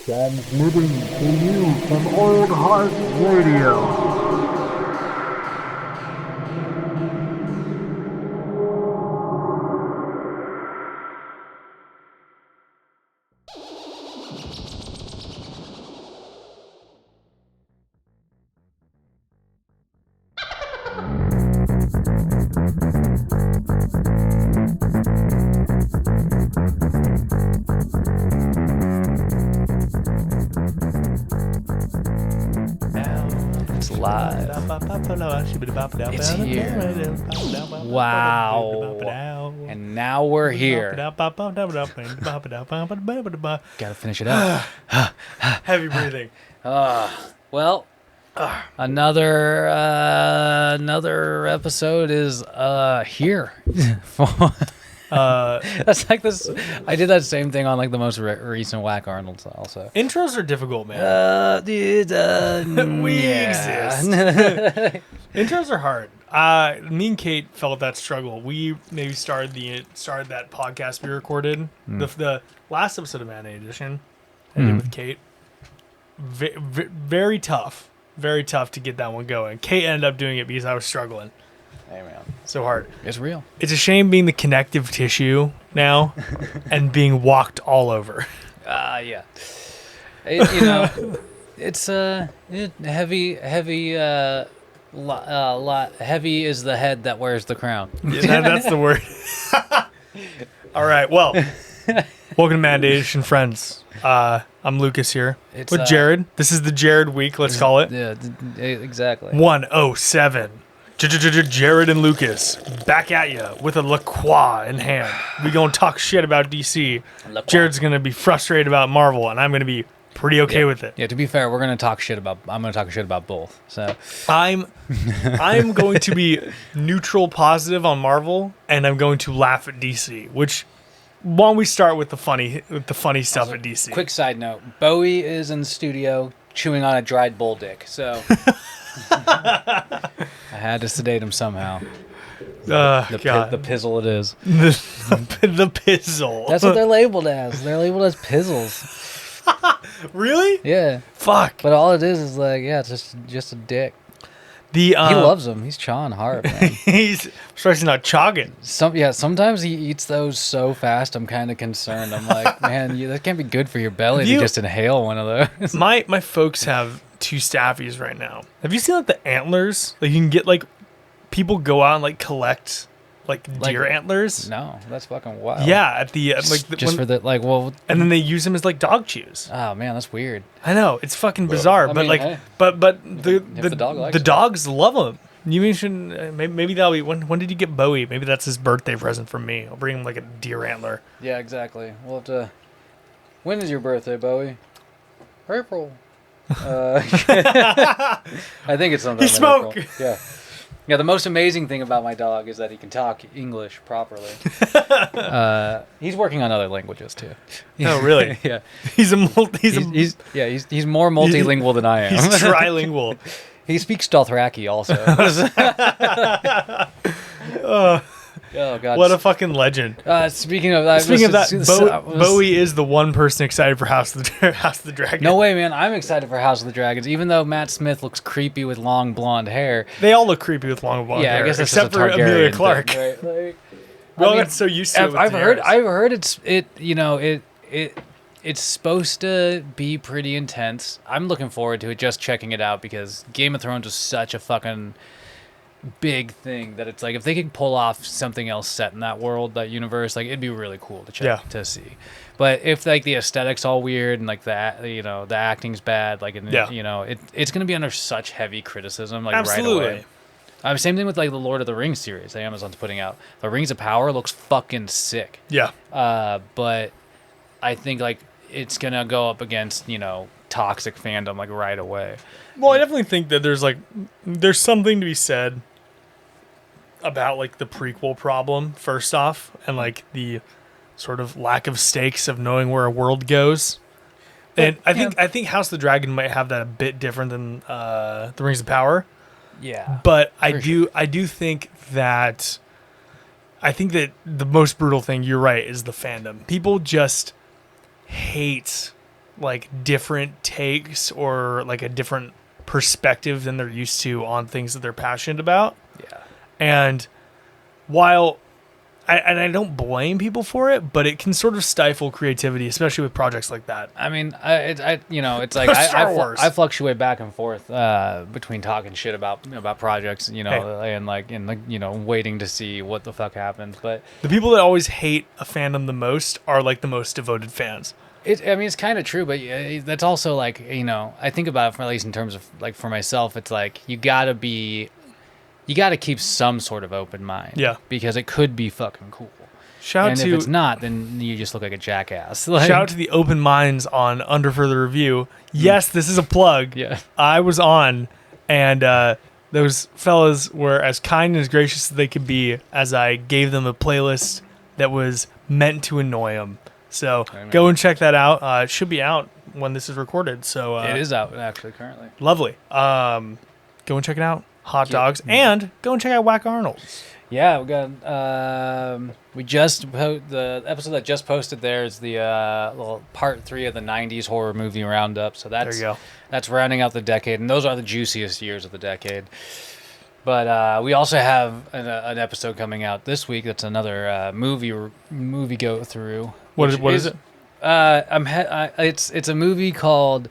Transmitting to you from Old Heart Radio. It's live. It's here. Wow. And now we're here. Gotta finish it up. Heavy breathing. Well, another episode is here. That's like this. I did that same thing on like the most recent Whack Arnold's also. Intros are difficult, man. We exist. Intros are hard. Me and Kate felt that struggle. We maybe started that podcast we recorded. The last episode of Matinee Edition I did with Kate. Very tough. Very tough to get that one going. Kate ended up doing it because I was struggling. Hey man, so hard. It's real. It's a shame being the connective tissue now and being walked all over. Yeah. It's heavy. Heavy is the head that wears the crown. Yeah, that's the word. All right. Well, welcome to Matinee Edition, friends. I'm Lucas here with Jared. This is the Jared week. Let's call it. Yeah, exactly. 107. Jared and Lucas back at you with a La Croix in hand. We gonna talk shit about DC. Jared's gonna be frustrated about Marvel, and I'm gonna be pretty okay with it. Yeah, to be fair, I'm gonna talk shit about both. So I'm going to be neutral positive on Marvel, and I'm going to laugh at DC. Which, why don't we start with the funny stuff at DC? Quick side note: Bowie is in the studio chewing on a dried bull dick. So I had to sedate him somehow. The pizzle it is. The pizzle. That's what they're labeled as. They're labeled as pizzles. Really? Yeah. Fuck. But all it is like, yeah, it's just a dick. He loves them. He's chawing hard, man. He's especially not chogging. Sometimes he eats those so fast. I'm kind of concerned. I'm like, man, that can't be good for your belly to just inhale one of those. My folks have 2 staffies right now. Have you seen like the antlers? Like you can get like people go out and like collect like deer antlers. No, that's fucking wild. Yeah, at the and then they use them as like dog chews. Oh man, that's weird. I know, it's fucking bizarre, but the dogs love them. You mentioned maybe that'll be when did you get Bowie? Maybe that's his birthday present from me. I'll bring him like a deer antler. Yeah, exactly. We'll have to. When is your birthday, Bowie? April. I think it's sometime. He smoke. Yeah. Yeah, the most amazing thing about my dog is that he can talk English properly. He's working on other languages too. Oh, really? Yeah. He's more multilingual than I am. He's trilingual. He speaks Dothraki also. Oh god! What a fucking legend. Speaking of that, Bowie is the one person excited for House of the Dragon. No way, man! I'm excited for House of the Dragons, even though Matt Smith looks creepy with long blonde hair. They all look creepy with long blonde hair. I guess that's except for Emilia Clarke. Thing, right? Got so used to it. I've heard it's supposed to be pretty intense. I'm looking forward to it, just checking it out because Game of Thrones was such a fucking big thing that it's like if they could pull off something else set in that world, that universe, like it'd be really cool to check to see. But if like the aesthetic's all weird and like that, the acting's bad, like it's gonna be under such heavy criticism, like absolutely. Right away. Same thing with like the Lord of the Rings series that Amazon's putting out. The Rings of Power looks fucking sick. Yeah. But I think like it's gonna go up against toxic fandom like right away. Well, I definitely think that there's something to be said about like the prequel problem first off, and like the sort of lack of stakes of knowing where a world goes. And I think House of the Dragon might have that a bit different than the Rings of Power. Yeah. But I do think that the most brutal thing, you're right, is the fandom. People just hate like different takes or like a different perspective than they're used to on things that they're passionate about. Yeah. And while I don't blame people for it, but it can sort of stifle creativity, especially with projects like that. I mean, it's like Star Wars. I fluctuate back and forth between talking shit about projects, and waiting to see what the fuck happens. But The people that always hate a fandom the most are like the most devoted fans. it's kind of true, but that's also like, I think about it, for at least in terms of like for myself, it's like you gotta keep some sort of open mind. Yeah. Because it could be fucking cool. If it's not, then you just look like a jackass. Like, shout out to the open minds on Under Further Review. Yes, this is a plug. Yeah. I was on, and those fellas were as kind and as gracious as they could be as I gave them a playlist that was meant to annoy them. So go and check that out. It should be out when this is recorded. So it is out actually currently. Lovely. Go and check it out. Hot dogs. And go and check out Whack Arnold's. Yeah, we got the episode that just posted there is the little part 3 of the 90s horror movie roundup. So There you go. that's rounding out the decade, and those are the juiciest years of the decade. But we also have an episode coming out this week. That's another movie go through. What is it? It's a movie called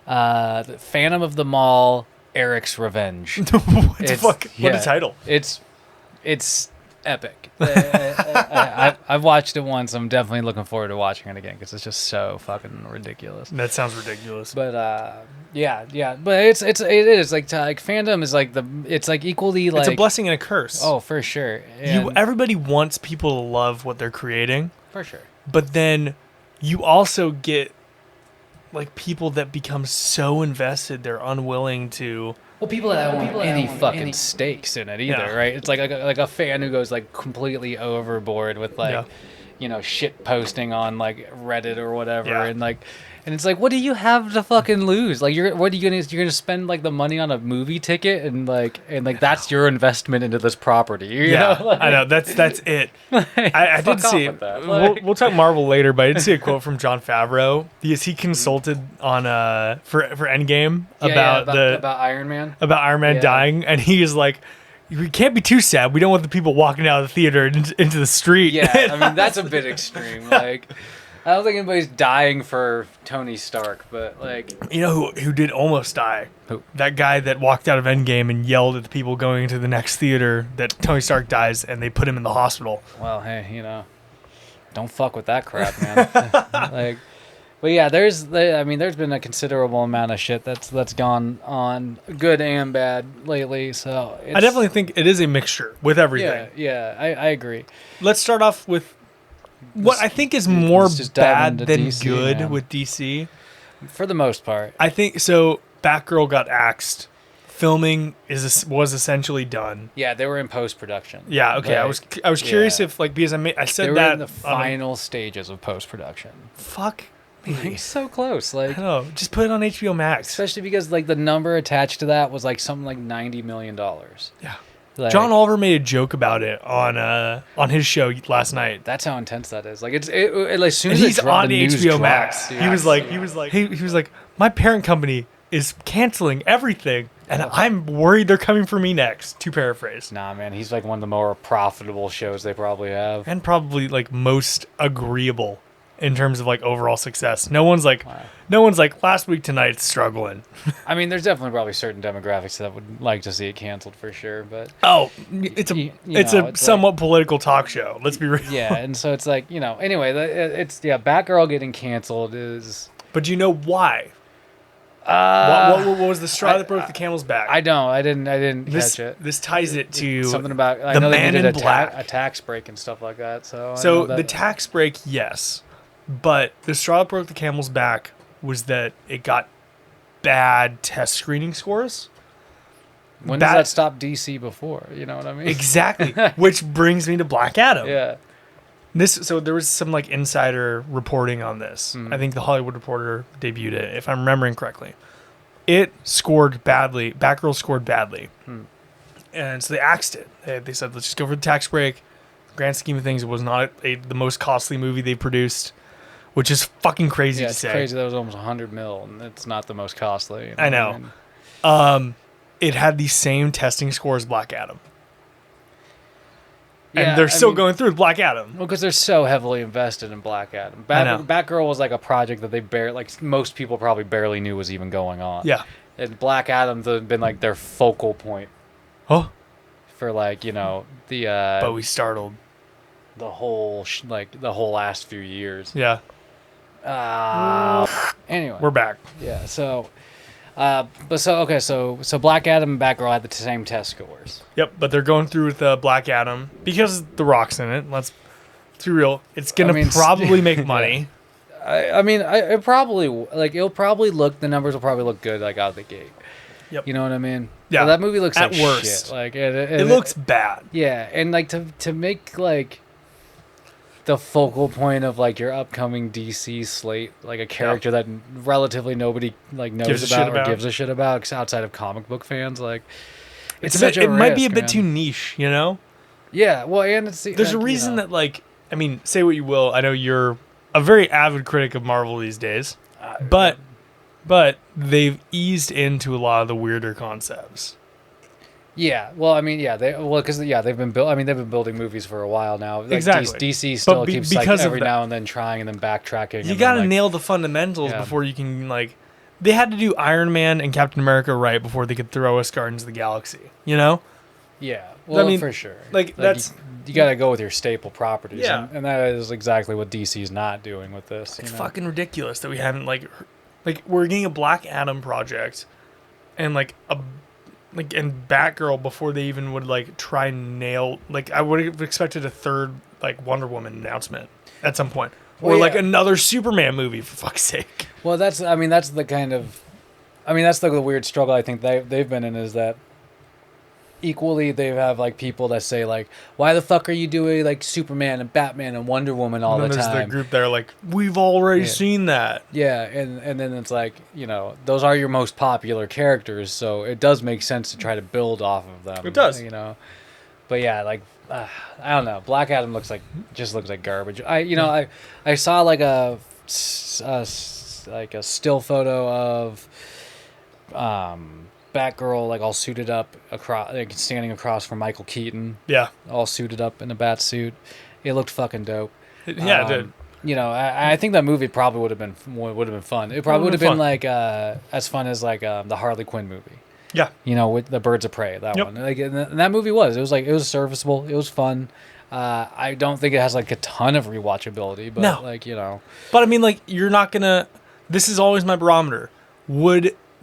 The Phantom of the Mall: Eric's Revenge. What the fuck? What a title. It's epic. I've watched it once. I'm definitely looking forward to watching it again because it's just so fucking ridiculous. That sounds ridiculous. But yeah. But it is like fandom is like it's like equally like it's a blessing and a curse. Oh, for sure. And Everybody wants people to love what they're creating. for sure. But then you also get like people that become so invested they're unwilling to. Well, people that don't want any fucking stakes in it either, Yeah. right? It's like a fan who goes like completely overboard with like, shit posting on like Reddit or whatever, Yeah. and it's like, what do you have to fucking lose? Like, you're gonna spend like the money on a movie ticket and that's your investment into this property, you know? Like, I know that's it. I did fuck off see. with that. Like- We'll talk Marvel later, but I did see a quote from Jon Favreau because he consulted on for Endgame about Iron Man. about Iron Man Yeah. dying, and he is like, we can't be too sad. We don't want the people walking out of the theater into the street. Yeah, I mean that's a bit extreme. Like, I don't think anybody's dying for Tony Stark, but like, You know who did almost die? Who? That guy that walked out of Endgame and yelled at the people going into the next theater that Tony Stark dies, and they put him in the hospital. well, hey, don't fuck with that crap, man. Like, but yeah, there's been a considerable amount of shit that's gone on, good and bad lately. So I definitely think it is a mixture with everything. I agree. Let's start off with what I think is more let's just dive bad into than DC, good man. with DC. For the most part, I think so. Batgirl got axed. Filming was essentially done. yeah, they were in post production. Yeah. Okay. I was curious if because I They said were that in the on final stages of post production. fuck me. So close, I like. don't know. Just put it on HBO Max. Especially because like the number attached to that was like something like $90 million. Yeah. Like, John Oliver made a joke about it on his show last night. that's how intense that is. Like as soon And as he's on the news HBO dropped, Max. dude, He was like, my parent company is canceling everything, and I'm worried they're coming for me next. To paraphrase, nah, man, he's like one of the more profitable shows they probably have. and probably like most agreeable in terms of like overall success. No one's like last week tonight's struggling. I mean, there's definitely probably certain demographics that would like to see it canceled for sure, but Oh, it's You it's know, a it's somewhat political talk show. Let's be real. yeah, and so it's like, anyway, Batgirl getting canceled is But you know why? What was the straw that broke the camel's back? I didn't catch it. This ties it to Something about I the know they Man needed in Black. a tax break and stuff like that. So So the tax break, yes, but the straw that broke the camel's back was that it got bad test screening scores. when does that stop DC before? You know what I mean? Exactly, which brings me to Black Adam. Yeah. So there was some like insider reporting on this. I think the Hollywood Reporter debuted it, if I'm remembering correctly. It scored badly. Batgirl scored badly, and so they axed it. They said, "Let's just go for the tax break." Grand scheme of things, it was not the most costly movie they produced. which is fucking crazy Yeah, to it's say. crazy. That was almost 100 mil, and it's not the most costly. I know. what I mean? It had the same testing score as Black Adam. Yeah, And they're I still mean- going through with Black Adam. Well, because they're so heavily invested in Black Adam. I know. Batgirl was like a project that they like most people probably barely knew was even going on. Yeah. And Black Adam's been like their focal point Oh, for like the but we startled. the whole the whole last few years. Yeah. Anyway, We're back. yeah. So, so Black Adam and Batgirl had the same test scores. Yep, but they're going through with Black Adam because The Rock's in it. Let's be real. It's going to probably make money. It probably the numbers will probably look good like out of the gate. Yep. You know what I mean? Yeah. But that movie looks At like worst. shit. Like It looks bad. yeah, and like to make like the focal point of like your upcoming DC slate, like a character that relatively nobody like knows Gives a shit about or about. gives a shit about outside of comic book fans, like It's such a it might be a risk, bit man. too niche, you know? Yeah, well, and it's There's a reason that, like, I mean, say what you will. I know you're a very avid critic of Marvel these days, but they've eased into a lot of the weirder concepts. Yeah, well, I mean, yeah, they've been building movies for a while now. Like, Exactly. DC still But keeps because like of every that- now and then trying and then backtracking. You and got to then, like, nail the fundamentals Yeah. before you can, like, they had to do Iron Man and Captain America right before they could throw us Guardians of the Galaxy, you know? Yeah, well, mean, for sure. like, that's- you got to go with your staple properties. Yeah. and that is exactly what DC's not doing with this. It's you know? fucking ridiculous that we haven't, like, we're getting a Black Adam project and, and Batgirl before they even would, like, try and nail, like, I would have expected a third, like, Wonder Woman announcement at some point. Or, Well, like, yeah. another Superman movie, for fuck's sake. Well, that's the weird struggle I think they've been in, is that equally they have like people that say like, why the fuck are you doing like Superman and Batman and Wonder Woman all And the then there's time? the group that are like, we've already Yeah. seen that. Yeah, and then it's like, those are your most popular characters, so it does make sense to try to build off of them. It does. But yeah, like I don't know. Black Adam looks like garbage. I saw like a still photo of Batgirl like all suited up across, like standing across from Michael Keaton, Yeah. all suited up in a bat suit. It looked fucking dope. Yeah, it did. I think that movie probably would have been fun. It probably would have been fun. like as fun as like the Harley Quinn movie. Yeah. With the Birds of Prey, that Yep. one. Like, and that movie was serviceable. It was fun. I don't think it has like a ton of rewatchability, but No. but I mean, like, you're not gonna. This is always my barometer.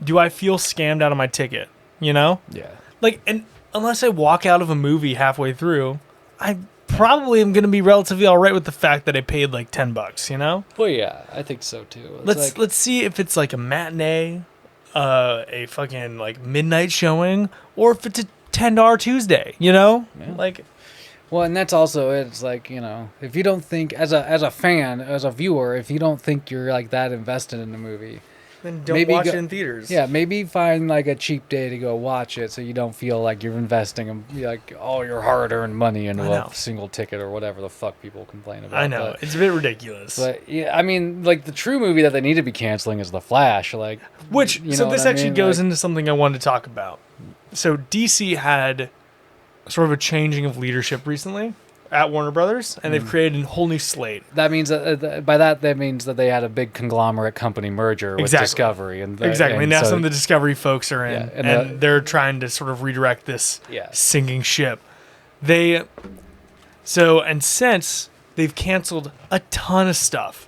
Do I feel scammed out of my ticket? yeah. Like, and unless I walk out of a movie halfway through, I probably am gonna be relatively all right with the fact that I paid like $10. You know. Well, yeah, I think so too. It's Let's see if it's like a matinee, a fucking like midnight showing, or if it's a $10 Tuesday. You know, Yeah. like. Well, and that's also it's like if you don't think as a fan, as a viewer, if you don't think you're like that invested in the movie, Then don't maybe watch go- it in theaters. yeah, maybe find like a cheap day to go watch it, so you don't feel like you're investing like all your hard-earned money into I know. a single ticket or whatever the fuck people complain about. I know, it's a bit ridiculous. But yeah, I mean, like the true movie that they need to be canceling is The Flash. Like, Which, you so know this what I actually mean? goes Like- into something I wanted to talk about. So DC had sort of a changing of leadership recently at Warner Brothers, and they've created a whole new slate. That means that means that they had a big conglomerate company merger with Exactly. Discovery, and Exactly. and now so- some of the Discovery folks are in, Yeah, and, and they're trying to sort of redirect this Yeah. sinking ship. Since they've canceled a ton of stuff,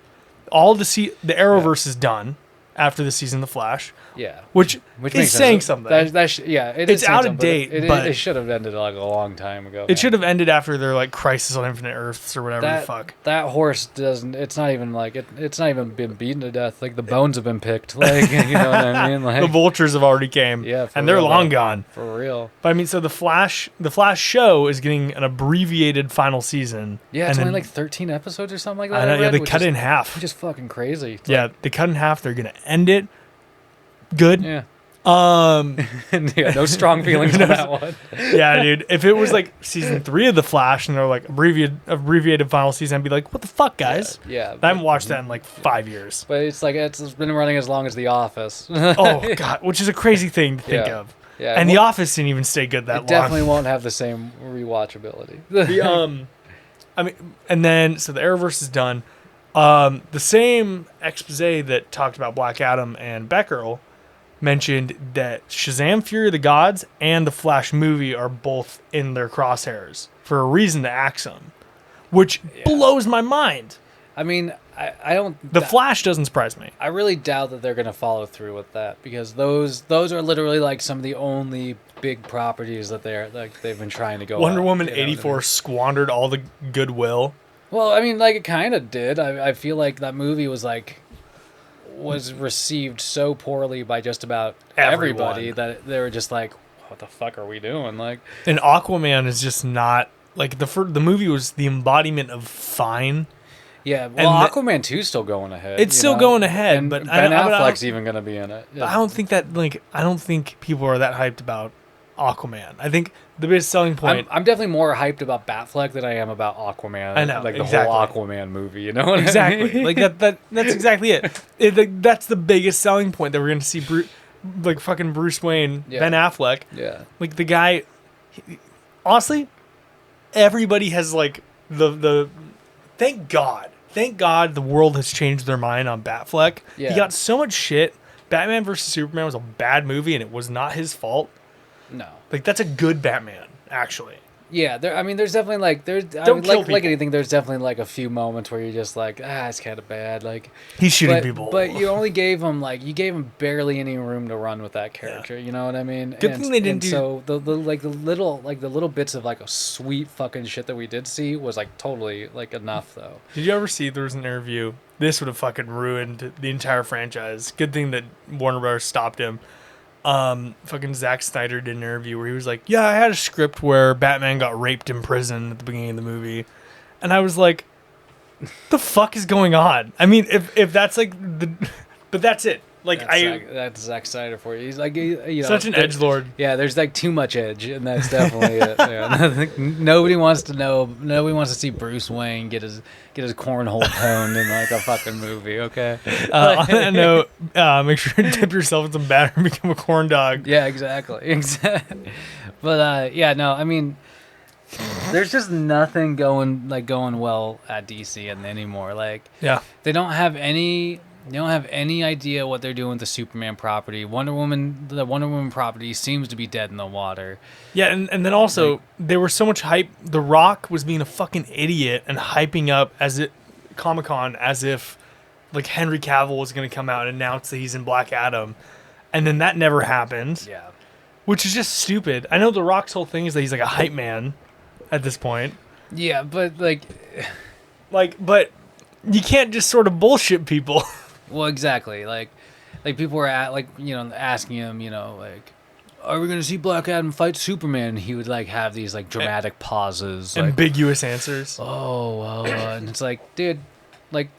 the Arrowverse is done after the season of The Flash, yeah, which makes is sense. saying something. It It's is saying out of something, date, It, but- it should have ended like a long time ago. It should have ended after their like Crisis on Infinite Earths or whatever the That fuck. that horse doesn't. It's not even like it's not even been beaten to death. Like the bones have been picked. Like you know what I mean? Like The vultures have already came. Yeah, for and they're real, long though. gone. for real. But I mean, so the Flash show is getting an abbreviated final season. Yeah, it's and only then- like 13 episodes or something like that. I know. Yeah, read, they which cut is- it in half. Which is fucking crazy. It's Yeah, they cut it in half. They're gonna end it. Good. Yeah. Yeah, no strong feelings on that one. Yeah, dude. If it was like season 3 of The Flash and they're like abbreviated final season, I'd be like, what the fuck, guys? Yeah. I haven't watched that in like 5 years. But it's like it's been running as long as The Office. Oh god, which is a crazy thing to think Yeah. of. Yeah, And The Office didn't even stay good that long. it definitely won't have the same rewatchability. I mean, and then so the Arrowverse is done. The same expose that talked about Black Adam and Batgirl mentioned that Shazam: Fury of the Gods and the Flash movie are both in their crosshairs for a reason to axe them, which blows my mind. I mean, I don't. The Flash doesn't surprise me. I really doubt that they're gonna follow through with that because those are literally like some of the only big properties that they've been trying to go. Wonder at, Woman you know what I 84 mean? squandered all the goodwill. Well, I mean, like it kind of did. I feel like that movie was received so poorly by just about everybody that they were just like, "What the fuck are we doing?" Like, And Aquaman is just not like the movie was the embodiment of fine. yeah. Well, And Aquaman 2's still going ahead. It's you still know? going ahead, And but Ben I Affleck's even gonna be in it. I don't think I don't think people are that hyped about Aquaman. I think the biggest selling point. I'm definitely more hyped about Batfleck than I am about Aquaman. I know, like the exactly. whole Aquaman movie. You know what Exactly. I mean? Like that's exactly it. That's the biggest selling point that we're going to see fucking Bruce Wayne, Yeah. Ben Affleck. Yeah. Like the guy honestly, everybody has like the thank God the world has changed their mind on Batfleck. Yeah. He got so much shit. Batman vs Superman was a bad movie and it was not his fault. No. Like that's a good Batman, actually. Yeah, there's definitely like Don't kill like people. anything. There's definitely like a few moments where you're just like, it's kind of bad. Like He's shooting people. but you only gave him barely any room to run with that character. You know what I mean? Good thing they didn't do- So the little bits of like a sweet fucking shit that we did see was like totally like enough though. Did you ever see there was an interview? This would have fucking ruined the entire franchise. Good thing that Warner Bros. Stopped him. Fucking Zack Snyder did an interview where he was like, yeah, I had a script where Batman got raped in prison at the beginning of the movie. And I was like, the fuck is going on? I mean, if that's like but that's it. Like That's Zack Snyder for you. He's like, you know, such an edgelord. Yeah, there's like too much edge, and that's definitely it. Yeah. Nobody wants to see Bruce Wayne get his cornhole toned in like a fucking movie. Okay. On that note, make sure to dip yourself in some batter and become a corn dog. Yeah, exactly. But yeah, no, I mean, there's just nothing going well at DC anymore. Like, Yeah. they don't have any idea what they're doing with the Superman property. The Wonder Woman property seems to be dead in the water. Yeah, and then also there was so much hype. The Rock was being a fucking idiot and hyping up Comic-Con as if like Henry Cavill was going to come out and announce that he's in Black Adam, and then that never happened. Yeah. Which is just stupid. I know The Rock's whole thing is that he's like a hype man at this point. Yeah, but But you can't just sort of bullshit people. well, exactly. Like people were asking him, like, are we gonna see Black Adam fight Superman? And he would like have these like dramatic pauses, like, Ambiguous answers. and it's like, dude, like,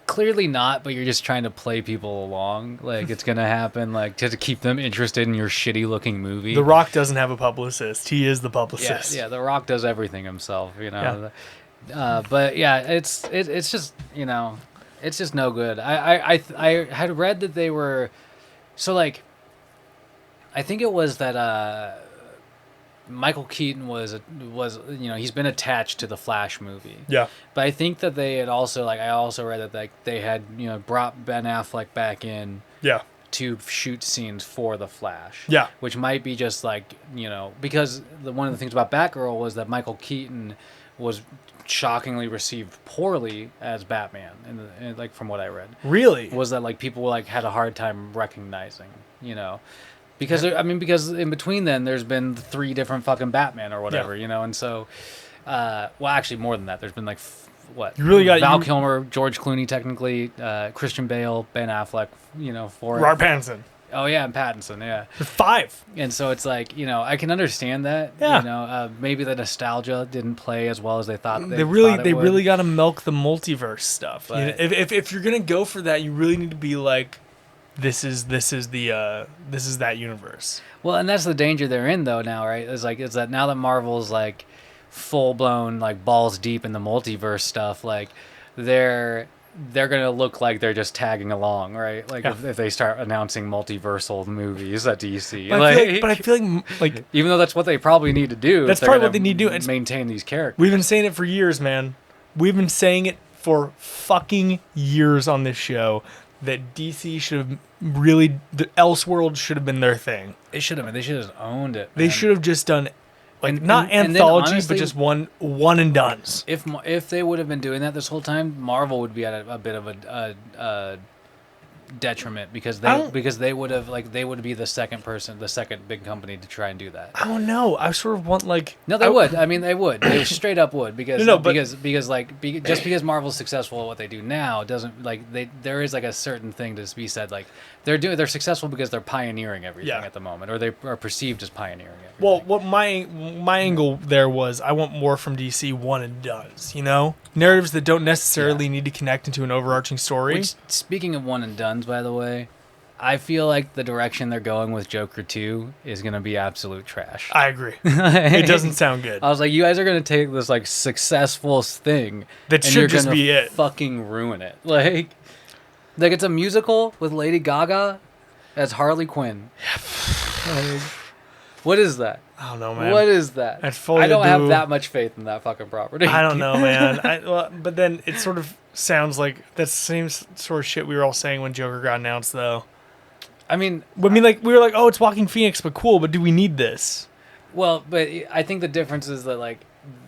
clearly not, but you're just trying to play people along. Like, it's gonna happen, like, to keep them interested in your shitty looking movie. The Rock doesn't have a publicist. He is the publicist. Yeah, The Rock does everything himself, but yeah, it's just, it's just no good. I had read that they were, so like, I think it was that Michael Keaton was he's been attached to the Flash movie. Yeah. But I think that they had also, like, I also read that like they had brought Ben Affleck back in. Yeah. To shoot scenes for the Flash. Yeah. Which might be just like, because one of the things about Batgirl was that Michael Keaton was shockingly received poorly as Batman, and like from what I read. Really? Was that like people like had a hard time recognizing, because because in between then there's been 3 different fucking Batman or whatever, and so well, actually more than that. There's been like what? You really got Val Kilmer, George Clooney, technically, Christian Bale, Ben Affleck, for Robert Pattinson. Oh yeah, and Pattinson, yeah. There's 5. And so it's like, I can understand that. Yeah. Maybe the nostalgia didn't play as well as they thought. They really got to milk the multiverse stuff. But, if you're gonna go for that, you really need to be like this is that universe. Well, and that's the danger they're in though now, right? Is that now that Marvel's like full blown like balls deep in the multiverse stuff, like they're gonna look like they're just tagging along, right? Like if they start announcing multiversal movies at DC, But I feel like even though that's what they probably need to do, that's probably what they need to do. Maintain these characters. We've been saying it for years, man. We've been saying it for fucking years on this show that DC should have the Elseworld should have been their thing. It should have been. They should have owned it. They man. should have just done And anthology, then honestly, but just one and dones. If they would have been doing that this whole time, Marvel would be at a bit of a detriment because they would have they would be the second big company to try and do that. I don't know. I sort of want No, they would. I mean, they would. They straight up would because just because Marvel's successful at what they do now doesn't there is a certain thing to be said they're successful because they're pioneering everything at the moment, or they are perceived as pioneering everything. Well, what my angle there was, I want more from DC one and dones. Narratives that don't necessarily need to connect into an overarching story. Which, speaking of one and dones, by the way, I feel like the direction they're going with Joker 2 is going to be absolute trash. I agree. It doesn't sound good. I was like, you guys are going to take this successful thing that and should just be it. Fucking ruin it. Like it's a musical with Lady Gaga as Harley Quinn. What is that? I don't know, man. What is that? I don't have that much faith in that fucking property. I don't know, man. But then it sort of sounds like that's the same sort of shit we were all saying when Joker got announced, though. I mean, we were like, oh, it's Walking Phoenix, but cool. But do we need this? Well, but I think the difference is that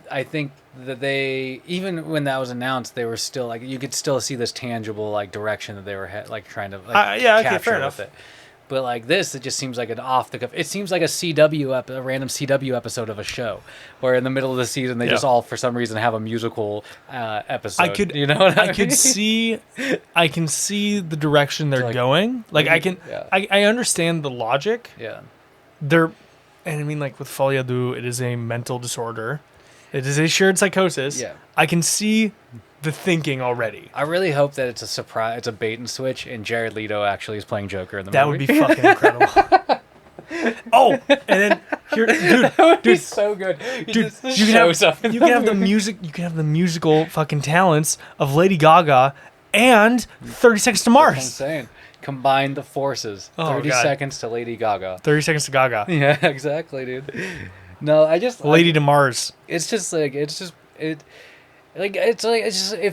I think that they, even when that was announced, they were still you could still see this tangible direction that they were trying to capture fair enough. with it. But this, it just seems like an off the cuff. It seems like a random CW episode of a show, where in the middle of the season they just all for some reason have a musical episode. I could, I could see, I can see the direction they're going. I understand the logic. Yeah. And I mean, with Folia Du, it is a mental disorder. It is a shared psychosis. Yeah. I can see the thinking already. I really hope that it's a surprise, it's a bait and switch, and Jared Leto actually is playing Joker in the movie. That would be fucking incredible. Oh, and then here, that would be so good. You can have the music. You can have the musical fucking talents of Lady Gaga and 30 Seconds to Mars. That's what I'm saying. Combine the forces. 30 seconds to Lady Gaga. 30 Seconds to Gaga. Yeah, exactly, dude. No, I just Lady to Mars. It's just it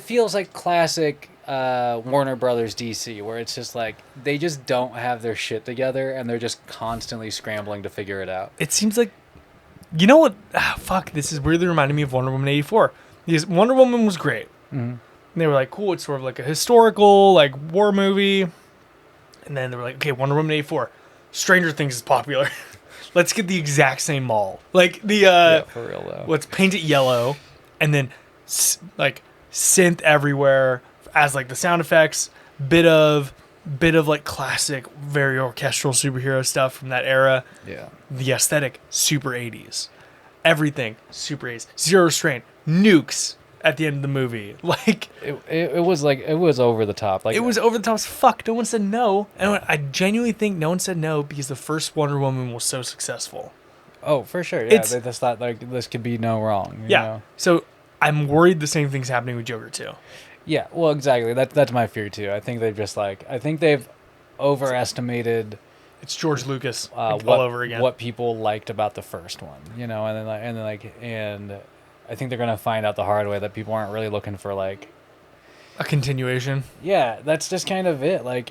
feels like classic Warner Brothers DC, where it's just they just don't have their shit together and they're just constantly scrambling to figure it out. It seems like, you know what? This is weirdly reminding me of Wonder Woman 84. Because Wonder Woman was great. Mm-hmm. And they were like, cool, it's sort of like a historical, war movie. And then they were like, okay, Wonder Woman 84. Stranger Things is popular. Let's get the exact same mall. For real though. Let's paint it yellow, and then synth everywhere as the sound effects, bit of classic, very orchestral superhero stuff from that era. Yeah. The aesthetic, super 80s. Everything, super 80s. Zero restraint, nukes at the end of the movie. It was over the top. It was over the top as fuck. No one said no. And I genuinely think no one said no because the first Wonder Woman was so successful. Oh, for sure. Yeah, they just thought this could be no wrong. You know? So I'm worried the same thing's happening with Joker too. Yeah, well, exactly. That's my fear too. I think they've overestimated. It's George Lucas all over again. What people liked about the first one, and I think they're gonna find out the hard way that people aren't really looking for a continuation. Yeah, that's just kind of it. I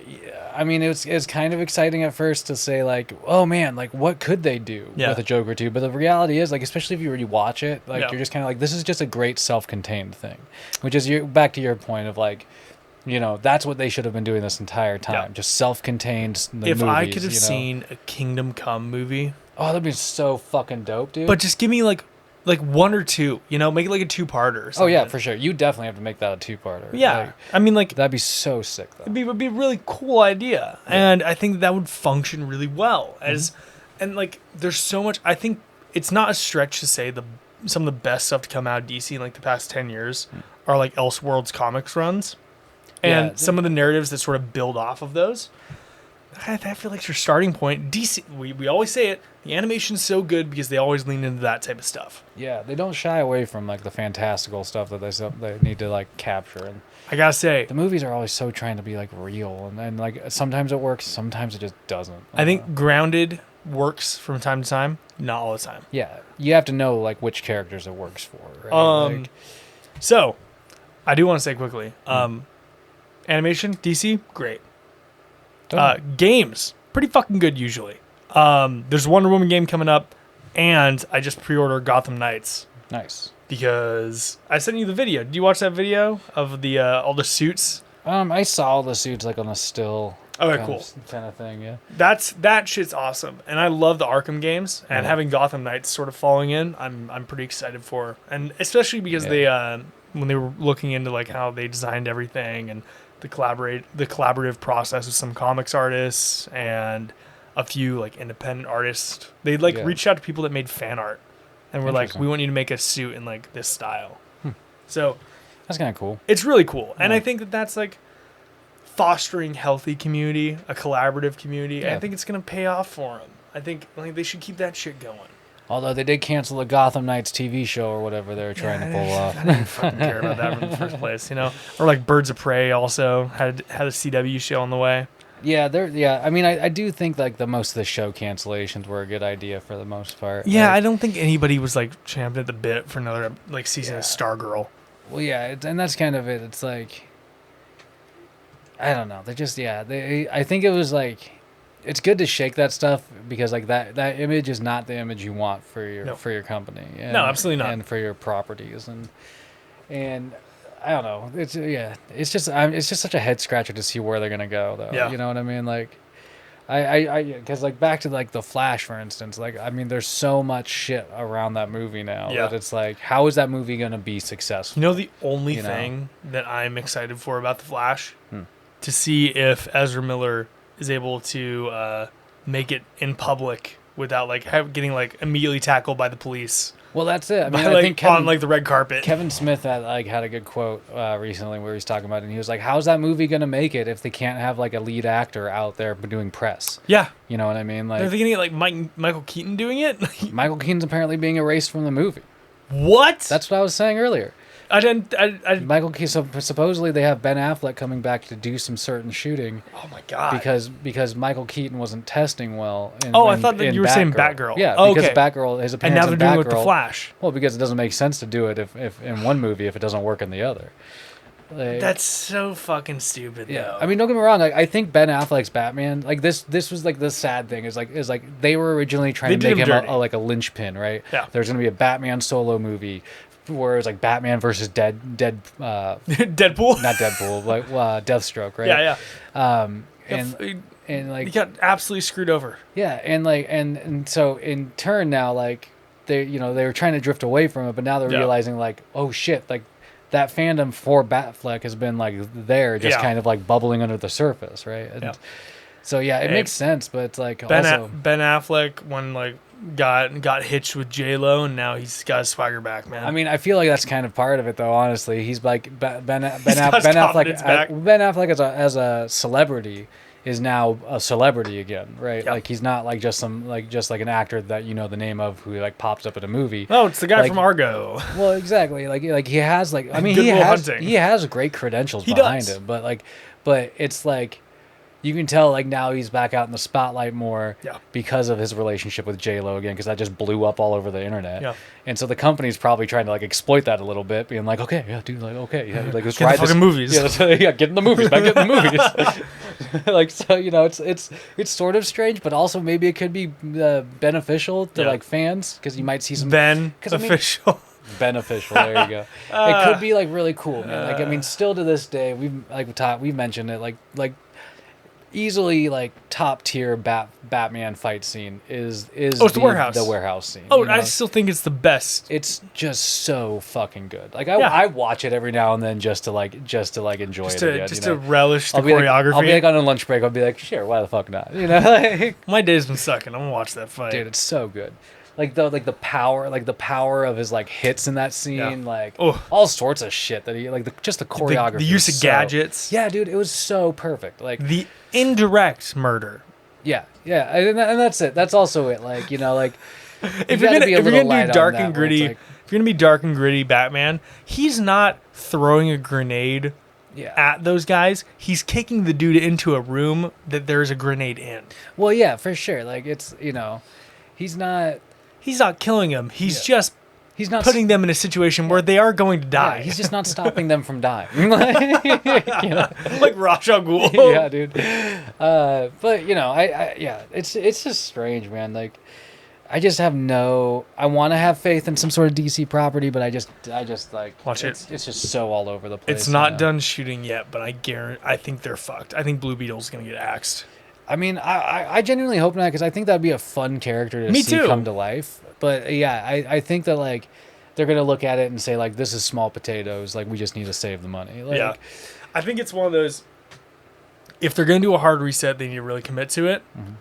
mean, it's kind of exciting at first to say oh man, what could they do with a Joker 2? But the reality is especially if you already watch it, you're just kind of this is just a great self-contained thing, which is back to your point of that's what they should have been doing this entire time, just self-contained. If I could have seen a Kingdom Come movie, that'd be so fucking dope, dude. But just give me one or two, make it a two-parter or something. Oh yeah, for sure. You definitely have to make that a two-parter. Yeah. I mean that'd be so sick though. It would be a really cool idea. Yeah. And I think that would function really well and there's so much. I think it's not a stretch to say some of the best stuff to come out of DC in the past 10 years are Elseworlds comics runs. And some of the narratives that sort of build off of those. I feel like it's your starting point. DC, we always say it. The animation's so good because they always lean into that type of stuff. Yeah, they don't shy away from like the fantastical stuff that they need to like capture. And I gotta say, the movies are always so trying to be like real, and like sometimes it works, sometimes it just doesn't. I think Grounded works from time to time, not all the time. Yeah, you have to know like which characters it works for. Right? So I do want to say quickly, animation DC great. Games pretty fucking good usually. There's a Wonder Woman game coming up, and I just pre-ordered Gotham Knights Nice. because I sent you the video. Did you watch that video of the all the suits? I saw the suits like on a still. Okay, cool. Kind of thing, yeah. That shit's awesome, and I love the Arkham games, and having Gotham Knights sort of falling in, I'm pretty excited for, and especially because they when they were looking into like how they designed everything and the collaborative process with some comics artists and a few like independent artists, they like reached out to people that made fan art, and were like, we want you to make a suit in like this style. So that's kind of cool. It's really cool, and I think that's like fostering healthy community, a collaborative community. Yeah. I think it's gonna pay off for them. I think like they should keep that shit going. Although they did cancel the Gotham Knights TV show or whatever they were trying to pull off. I didn't fucking care about that in the first place, you know. Or like Birds of Prey also had a CW show on the way. Yeah, yeah. I mean, I do think like the most of the show cancellations were a good idea for the most part. Yeah, like, I don't think anybody was like champing at the bit for another like season of Stargirl. Well, yeah, and that's kind of it. It's like, I don't know. They just I think it was like, it's good to shake that stuff because like that image is not the image you want for your company. And, no, absolutely not. And for your properties and I don't know. It's just such a head scratcher to see where they're gonna go though. Yeah. You know what I mean? Like, because like back to like the Flash for instance. Like I mean, there's so much shit around that movie now that it's like, how is that movie gonna be successful? You know, the only thing that I'm excited for about the Flash, to see if Ezra Miller is able to make it in public without like getting like immediately tackled by the police. Well, that's it. I mean, like, I think Kevin, on like the red carpet. Kevin Smith had a good quote recently where he's talking about it, and he was like, "How's that movie gonna make it if they can't have like a lead actor out there doing press?" Yeah, you know what I mean. Like, are they gonna get like Michael Keaton doing it? Michael Keaton's apparently being erased from the movie. What? That's what I was saying earlier. I didn't. Michael Keaton. Supposedly they have Ben Affleck coming back to do some certain shooting. Oh my god! Because Michael Keaton wasn't testing well. I thought that you were saying Batgirl. Yeah, because Batgirl, his appearance and now they're doing Batgirl, it with the Flash. Well, because it doesn't make sense to do it if in one movie if it doesn't work in the other. Like, that's so fucking stupid. Yeah, though. I mean, don't get me wrong. I think Ben Affleck's Batman, like this was like the sad thing is like they were originally trying to make him like a linchpin, right? Yeah. There's gonna be a Batman solo movie. Where it was like Batman versus Deadpool, not Deadpool, like Deathstroke, right? Yeah. And like he got absolutely screwed over. Yeah, and like and so in turn now like they were trying to drift away from it, but now they're realizing like, oh shit, like that fandom for Batfleck has been like there, just kind of like bubbling under the surface, right? And so it makes sense, but it's like Ben Affleck when like got hitched with J-Lo, and now he's got his swagger back, man. I mean, I feel like that's kind of part of it, though. Honestly, he's like Ben Affleck as a celebrity is now a celebrity again, right? Yep. Like he's not like just an actor that you know the name of who like pops up in a movie. Oh, it's the guy from Argo. Well, exactly. Like he has like I mean he has great credentials behind him, but it's like. You can tell like now he's back out in the spotlight more because of his relationship with J-Lo again, because that just blew up all over the internet. Yeah. And so the company's probably trying to like exploit that a little bit, being like, okay, yeah, dude, like okay, yeah, like let's ride the fucking movies. Yeah, get in the movies, man, get in the movies. Like so, it's sort of strange, but also maybe it could be beneficial to like fans because you might see some beneficial. Beneficial. There you go. It could be like really cool, man. Like I mean, still to this day, we've mentioned it, like. Easily like top tier Batman fight scene is the warehouse. The warehouse scene. Oh, I still think it's the best. It's just so fucking good. Like I watch it every now and then just to enjoy it again. Just to relish the choreography. I'll be like on a lunch break. I'll be like, sure, why the fuck not? You know, like, my day's been sucking. I'm gonna watch that fight, dude. It's so good. the power of his like hits in that scene, like Oh. all sorts of shit that he like just the choreography, the use was of so- gadgets. Yeah, dude, it was so perfect. Like The indirect murder. yeah, and that's it. That's also it. Like like If you're gonna do dark and gritty, Like, if you're gonna be dark and gritty Batman, he's not throwing a grenade yeah. at those guys. He's kicking the dude into a room that there's a grenade in. Well, yeah, for sure. Like it's he's not killing him. He's not putting them in a situation where they are going to die. Yeah, he's just not stopping them from dying. Like Ra's al Ghul. Yeah, dude. But it's just strange, man. Like, I just have I want to have faith in some sort of DC property, but I just like Watch it. It's just so all over the place. It's not done shooting yet, but I think they're fucked. I think Blue Beetle's gonna get axed. I mean, I genuinely hope not, because I think that'd be a fun character to Me see too. come to life. But yeah, I think that like they're gonna look at it and say like, this is small potatoes. Like, we just need to save the money. Like, Yeah, I think it's one of those. If they're gonna do a hard reset, they need to really commit to it. Mm-hmm.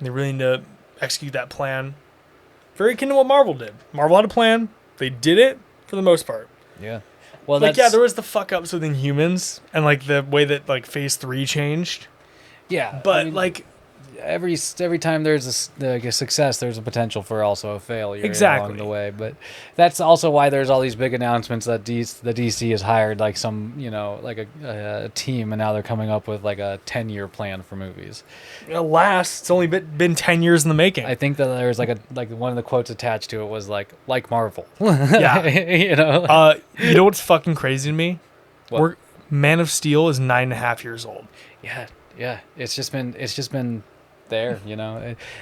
They really need to execute that plan. Very akin to what Marvel did. Marvel had a plan. They did it for the most part. Yeah. Well, Like, yeah, there was the fuck ups with Inhumans and like the way that like Phase 3 changed. Yeah, But I mean, like, every time there's a success, there's a potential for also a failure Exactly. along the way. But that's also why there's all these big announcements that the DC has hired like some like a team, and now they're coming up with like a 10-year plan for movies. alas, it's only been 10 years in the making. I think that there's like one of the quotes attached to it was like Marvel. Yeah. You know what's fucking crazy to me? What? Man of Steel is 9.5 years old. Yeah. It's just been there,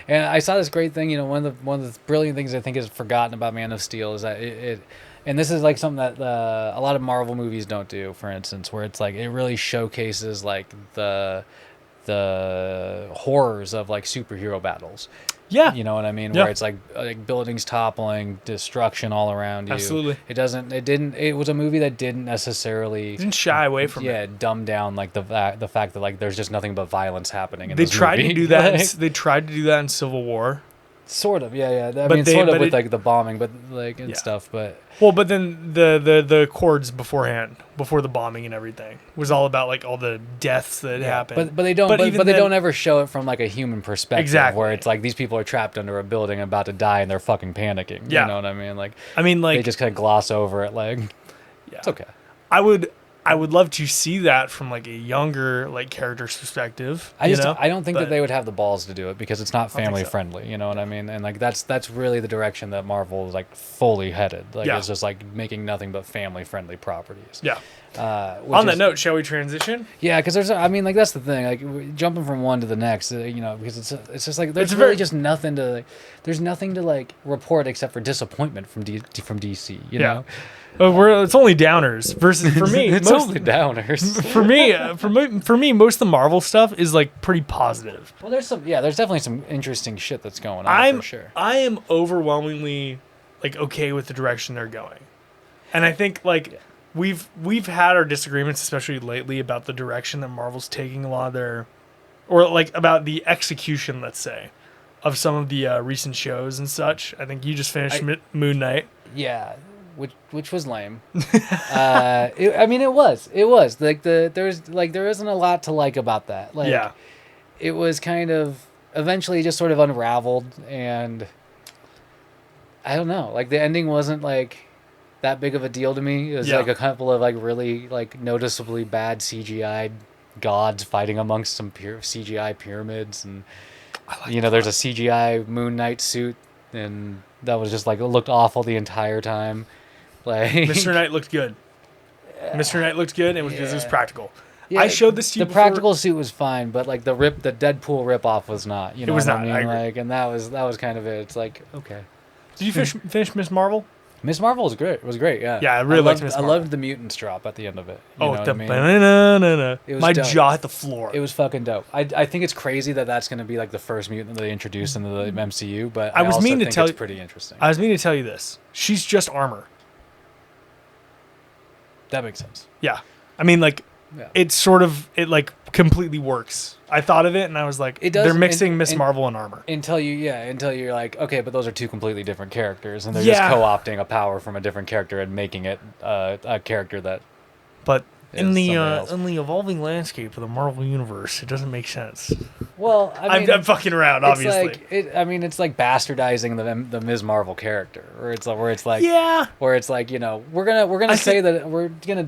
and I saw this great thing. One of the brilliant things I think is forgotten about Man of Steel is that it and this is like something that a lot of Marvel movies don't do, for instance, where it's like it really showcases like the horrors of like superhero battles. Yeah. You know what I mean? Yeah. Where it's like buildings toppling, destruction all around you. Absolutely. It was a movie that didn't necessarily Didn't shy away from it. dumb down like the fact that like there's just nothing but violence happening in They this tried movie. to do that. Like, They tried to do that in Civil War. sort of, yeah. I But mean, they- sort of but with it- like the bombing, but like and Yeah. stuff. But Well, but then the chords beforehand, before the bombing and everything, was all about like all the deaths that happened. But they don't. But, even they then- don't ever show it from like a human perspective, Exactly. where it's like these people are trapped under a building and about to die, and they're fucking panicking. Yeah. You know what I mean? Like I mean, like, they just kind of gloss over it. Like yeah. it's okay. I would love to see that from like a younger like character's perspective. I know? don't think But- that they would have the balls to do it, because it's not think family so. friendly. You know what I mean? And like that's really the direction that Marvel is like fully headed. Like Yeah. it's just like making nothing but family friendly properties. Yeah. Which On that is- note, shall we transition? Yeah, because like that's the thing. Like jumping from one to the next, because it's just like there's It's really very- just nothing to like. There's nothing to like report except for disappointment from DC. You Yeah. know, It's only downers versus for me. it's most, only downers. for me, most of the Marvel stuff is like pretty positive. Well, there's definitely some interesting shit that's going on for sure. I am overwhelmingly like okay with the direction they're going, and I think like we've had our disagreements, especially lately, about the direction that Marvel's taking a lot of their, or like about the execution, let's say, of some of the recent shows and such. I think you just finished Moon Knight. Yeah, which was lame. It was like there isn't a lot to like about that. Like, Yeah. it was kind of eventually just sort of unraveled, and I don't know, like the ending wasn't like that big of a deal to me. It was Yeah. like a couple of like really like noticeably bad CGI gods fighting amongst some CGI pyramids, and there's a CGI Moon Knight suit, and that was just like, it looked awful the entire time. Like Mr. Knight looked good. Mr. Knight looked good. It was practical. Yeah, I showed this to you The before. practical suit was fine, but like the Deadpool ripoff was not. You know was what not, I mean? I agree. Like, and that was kind of it. It's like, okay. Did you finish Miss Marvel? Miss Marvel was great. It was great. Yeah. Yeah, I really liked loved, Miss I Marvel. loved the mutants drop at the end of it. You know The what I mean? banana. It was My dope. jaw hit the floor. It was fucking dope. I think it's crazy that that's going to be like the first mutant that they introduced into the MCU, but I was also meaning to think tell it's you- pretty interesting. I was meaning to tell you this. She's just armor. That makes sense. Yeah. I mean, like, Yeah. it's sort of, it like completely works. I thought of it and I was like, It does, they're mixing and- Miss and- Marvel and armor. Until you're like, okay, but those are two completely different characters, and they're Yeah. just co-opting a power from a different character and making it a character that But is in the somebody else. in the evolving landscape of the Marvel universe, it doesn't make sense. Well, I mean, I'm fucking around, it's obviously. like it's like bastardizing the Ms. Marvel character, where it's like Yeah. where it's like, we're gonna say that we're gonna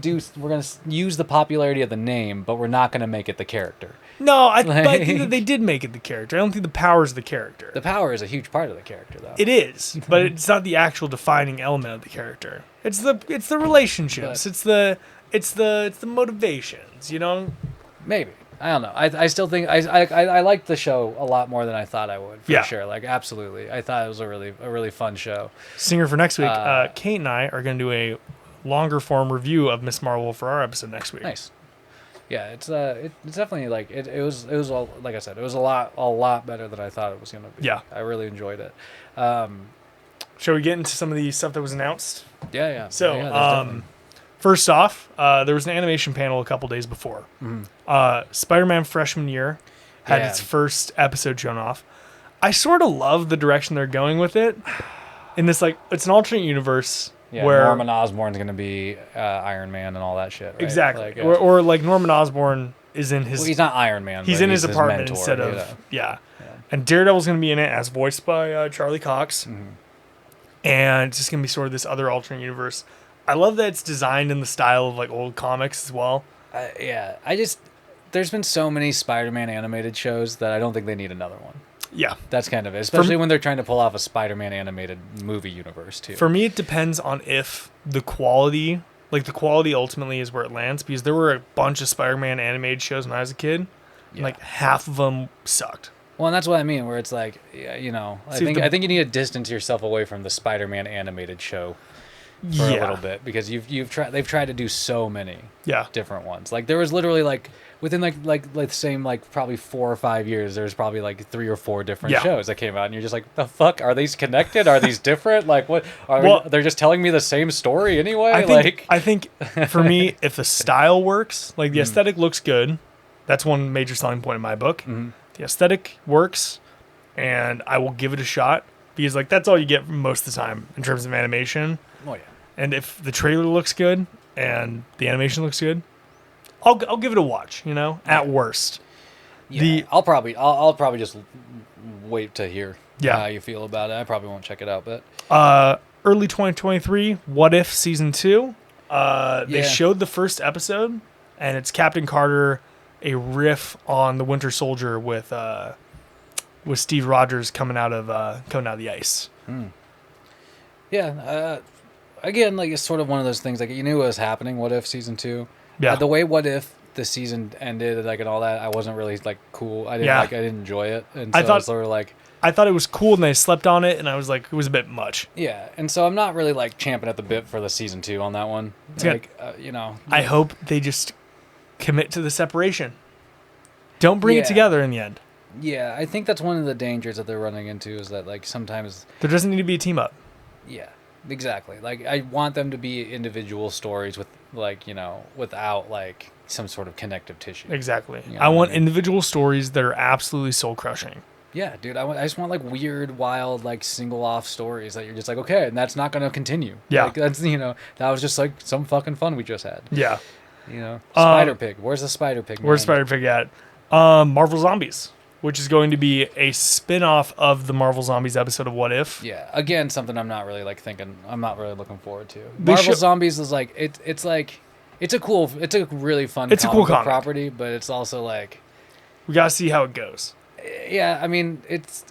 use the popularity of the name, but we're not gonna make it the character. No, but I Like- think that they did make it the character. I don't think the power is the character. The power is a huge part of the character, though. It is, but it's not the actual defining element of the character. It's the relationships. But- It's the motivations. You know. Maybe. I don't know. I still think I liked the show a lot more than I thought I would, for Yeah. sure. Like, absolutely. I thought it was a really fun show. Singer for next week. Kate and I are going to do a longer form review of Miss Marvel for our episode next week. Nice. Yeah, it's definitely like it was all, like I said, it was a lot better than I thought it was going to be. Yeah. I really enjoyed it. Shall we get into some of the stuff that was announced? Yeah. So, Yeah, there's definitely- first off, there was an animation panel a couple days before. Spider-Man Freshman Year had Yeah. its first episode shown off. I sort of love the direction they're going with it. In this, like, it's an alternate universe yeah, where Norman Osborn's going to be Iron Man and all that shit, right? exactly, Like, or like Norman Osborn is in his well, he's not Iron Man. he's but in his apartment mentor, instead of you know. yeah. And Daredevil's going to be in it as voiced by Charlie Cox, and it's just going to be sort of this other alternate universe. I love that it's designed in the style of like old comics as well. There's been so many Spider-Man animated shows that I don't think they need another one. Yeah. That's kind of it, especially when they're trying to pull off a Spider-Man animated movie universe too. For me, it depends on if the quality ultimately is where it lands, because there were a bunch of Spider-Man animated shows when I was a kid, and like half of them sucked. Well, and that's what I mean, where it's like, I See, think you need to distance yourself away from the Spider-Man animated show for a little bit, because they've tried to do so many different ones. Like there was literally like within like the same like probably 4 or 5 years, there's probably like 3 or 4 different shows that came out, and you're just like, the fuck, are these connected? Are these different? Like what? They're just telling me the same story anyway. I think for me, if the style works, like the aesthetic looks good, that's one major selling point in my book. The aesthetic works, and I will give it a shot, because like that's all you get most of the time in terms of animation. Oh yeah. And if the trailer looks good and the animation looks good, I'll give it a watch. At worst. Yeah, I'll probably just wait to hear how you feel about it. I probably won't check it out, but early 2023, What If Season 2. They showed the first episode, and it's Captain Carter, a riff on the Winter Soldier with Steve Rogers coming out of the ice. Yeah. Again, like it's sort of one of those things. Like you knew it was happening. What If Season 2? Yeah. The way What If the season ended, like and all that, I wasn't really like cool. I didn't enjoy it, and so I thought it's sort of like. I thought it was cool, and they slept on it, and I was like, it was a bit much. Yeah, and so I'm not really like champing at the bit for the season 2 on that one. Like, I hope they just commit to the separation. Don't bring it together in the end. Yeah, I think that's one of the dangers that they're running into, is that like sometimes there doesn't need to be a team up. Yeah, exactly. Like I want them to be individual stories with like without like some sort of connective tissue. Exactly. You know I want what I mean? individual stories that are absolutely soul crushing. Yeah, dude. I just want like weird, wild, like single off stories that you're just like, okay, and that's not gonna continue. Yeah. Like, that's that was just like some fucking fun we just had. Yeah. Spider Pig. Where's the Spider Pig? Where's Spider Pig at? Marvel Zombies, which is going to be a spin-off of the Marvel Zombies episode of What If. Yeah. Again, something I'm not really like thinking. I'm not really looking forward to. Marvel Zombies is like it's like it's a really fun. It's a cool comic property, but it's also like we gotta see how it goes. Yeah, I mean,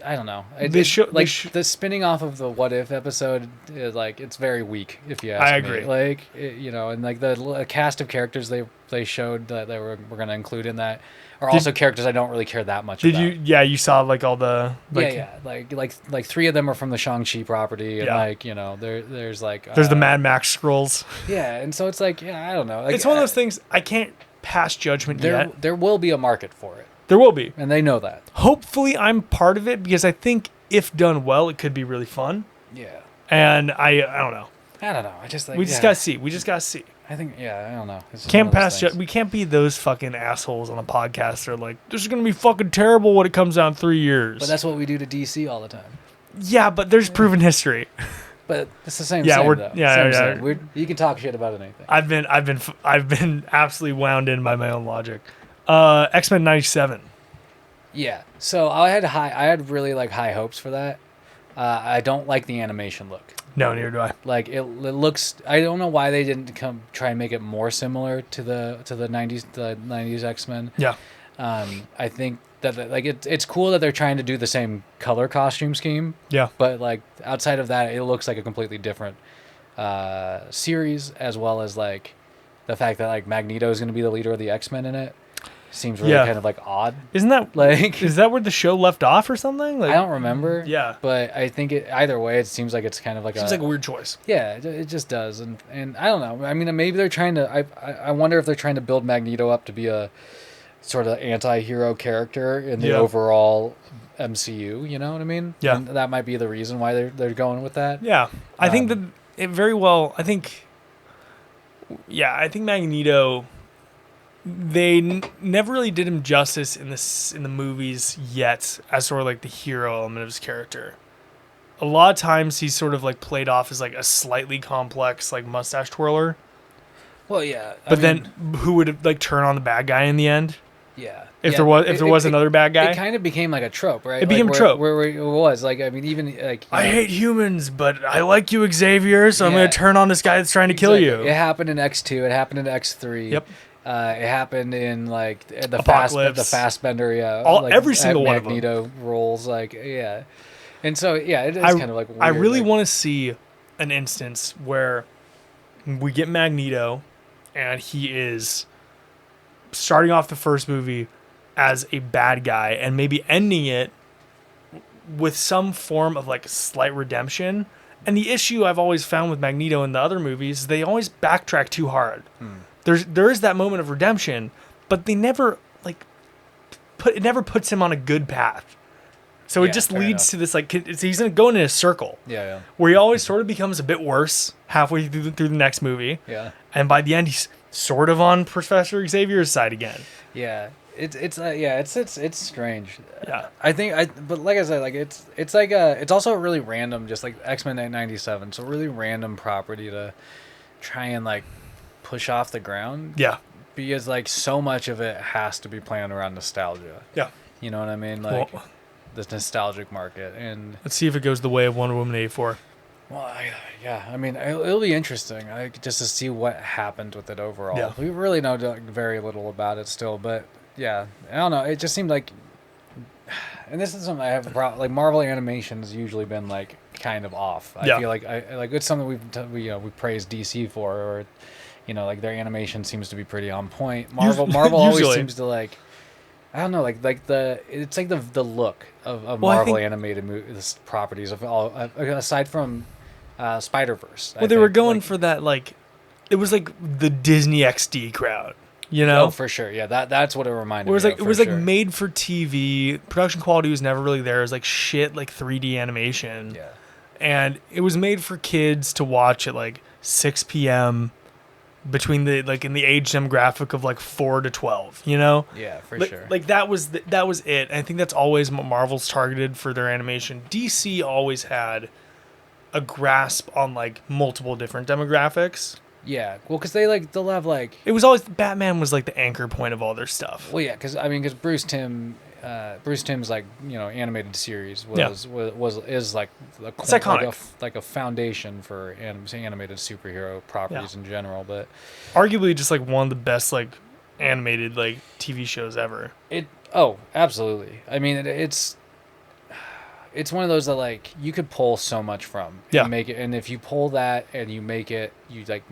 I don't know. The spinning off of the What If episode is like, it's very weak, if you ask me. I agree. Like, and like the cast of characters they showed that they were going to include in that are also characters I don't really care that much about. Did you? Yeah, you saw like all the. Like, like 3 of them are from the Shang-Chi property, and there's like there's the Mad Max scrolls. Yeah, and so it's like, I don't know. Like, it's one of those things I can't pass judgment yet. There will be a market for it. There will be. And they know that. Hopefully I'm part of it, because I think if done well, it could be really fun. Yeah. And I don't know. I don't know. I just like We just gotta see. I think, yeah, I don't know. It's just Can't one of those pass. things. We can't be those fucking assholes on a podcast. They're like, this is gonna be fucking terrible when it comes out in 3 years. But that's what we do to DC all the time. yeah, but there's proven history. But it's the same. Yeah, same, we're- though. yeah, Same, yeah. same. You can talk shit about anything. I've been absolutely wound in by my own logic. X-Men 97. Yeah. So I had really like high hopes for that. I don't like the animation look. No, neither do I. Like it looks. I don't know why they didn't try and make it more similar to the 90s X-Men. Yeah. I think that like it's cool that they're trying to do the same color costume scheme. Yeah. But like outside of that, it looks like a completely different series, as well as like the fact that like Magneto is going to be the leader of the X-Men in it. Seems really kind of like odd. Isn't that Like, is that where the show left off or something? Like, I don't remember. Yeah. But I think either way, it seems like it's kind of like Seems like a weird choice. Yeah, it just does, and I don't know. I mean, maybe they're trying to. I wonder if they're trying to build Magneto up to be a sort of anti-hero character in the overall MCU. You know what I mean? Yeah. And that might be the reason why they're going with that. Yeah, I think that it very well. I think Magneto. They never really did him justice in the movies yet as sort of like the hero element of his character. A lot of times he's sort of like played off as like a slightly complex like mustache twirler. Well, yeah. But then who would like turn on the bad guy in the end? Yeah. If there was another bad guy, it kind of became like a trope, right? It became a trope. Where it was like, I mean, even like I hate humans, but I like you, Xavier. So I'm going to turn on this guy that's trying to kill you. It happened in X2. It happened in X3. Yep. It happened in like the Apocalypse. Fassbender, yeah. Every single one of them. Magneto roles, like yeah, and so yeah, it is kind of like weird, I really like, want to see an instance where we get Magneto, and he is starting off the first movie as a bad guy, and maybe ending it with some form of like slight redemption. And the issue I've always found with Magneto in the other movies is they always backtrack too hard. There is that moment of redemption, but they never like it never puts him on a good path. So it just leads to this like he's gonna go in a circle. Yeah. Where he always sort of becomes a bit worse halfway through the next movie. Yeah. And by the end, he's sort of on Professor Xavier's side again. Yeah. It's strange. Yeah. But like I said, like it's also a really random, just like X-Men 97. So really random property to try and like push off the ground. Yeah. Because like so much of it has to be planned around nostalgia. Yeah. You know what I mean? Like this nostalgic market, and let's see if it goes the way of Wonder Woman 84. Well, I mean, it'll be interesting, just to see what happened with it overall. Yeah. We really know very little about it still, but yeah, I don't know. It just seemed like, and this is something I have a problem. Like Marvel animation has usually been like kind of off. I feel like like it's something we praise DC for, or like their animation seems to be pretty on point. Marvel always seems to like. I don't know, it's like the look of Marvel animated movies, properties of all aside from Spider-Verse. Well, they were going for that like, it was like the Disney XD crowd, you know? Oh, for sure, yeah. That's what it reminded me. It was like made for TV. Production quality was never really there. It was like shit, like 3D animation. Yeah. And it was made for kids to watch at like 6 p.m. between the like in the age demographic of like 4 to 12, you know? Yeah, for sure. Like that was it. And I think that's always what Marvel's targeted for their animation. DC always had a grasp on like multiple different demographics. Yeah, well, because they'll have like it was always Batman was like the anchor point of all their stuff. Well, yeah, because Bruce Timm's like animated series is like it's iconic. like a foundation for animated superhero properties in general, but arguably just like one of the best like animated like TV shows ever. Absolutely. I mean, it's one of those that like you could pull so much from and make it, and if you pull that and you make it, you like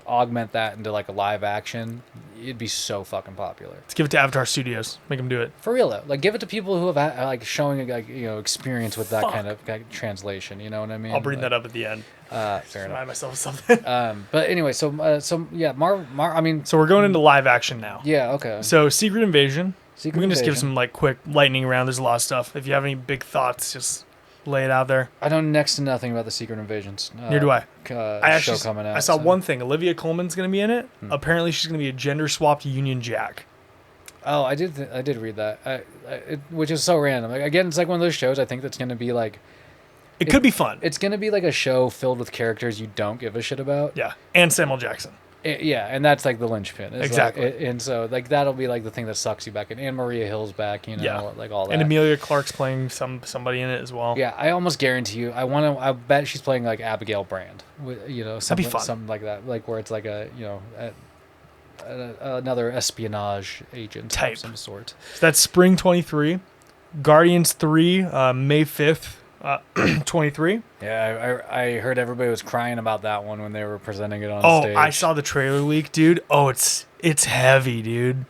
augment that into like a live action, it'd be so fucking popular. Let's give it to Avatar Studios. Make them do it for real though. Like give it to people who have like showing like experience with that kind of translation. You know what I mean? I'll bring that up at the end. Fair enough. Remind myself of something. But anyway, so yeah, I mean, so we're going into live action now. Yeah. Okay. So Secret Invasion. We can just give some like quick lightning round. There's a lot of stuff. If you have any big thoughts, just lay it out there. I know next to nothing about the Secret Invasions. Neither do I. Show coming out. I saw so. one thing. Olivia Colman's going to be in it. Apparently, she's going to be a gender-swapped Union Jack. Oh, I did read that. Which is so random. Like, again, it's like one of those shows. I think that's going to be like. It could be fun. It's going to be like a show filled with characters you don't give a shit about. Yeah, and Samuel Jackson. Yeah, and that's like the linchpin. It's Exactly. Like, and so like that'll be like the thing that sucks you back in. And Maria Hill's back, you know, like all that. And Emilia Clarke's playing somebody in it as well. Yeah, I almost guarantee you. I bet she's playing like Abigail Brand. You know, That'd be fun. Something like that. Like where it's like another espionage agent Type. of some sort. So that's spring 23. Guardians 3, May 5th, 23. Yeah, I heard everybody was crying about that one when they were presenting it on stage. Oh, I saw the trailer leak, dude. Oh, it's heavy, dude.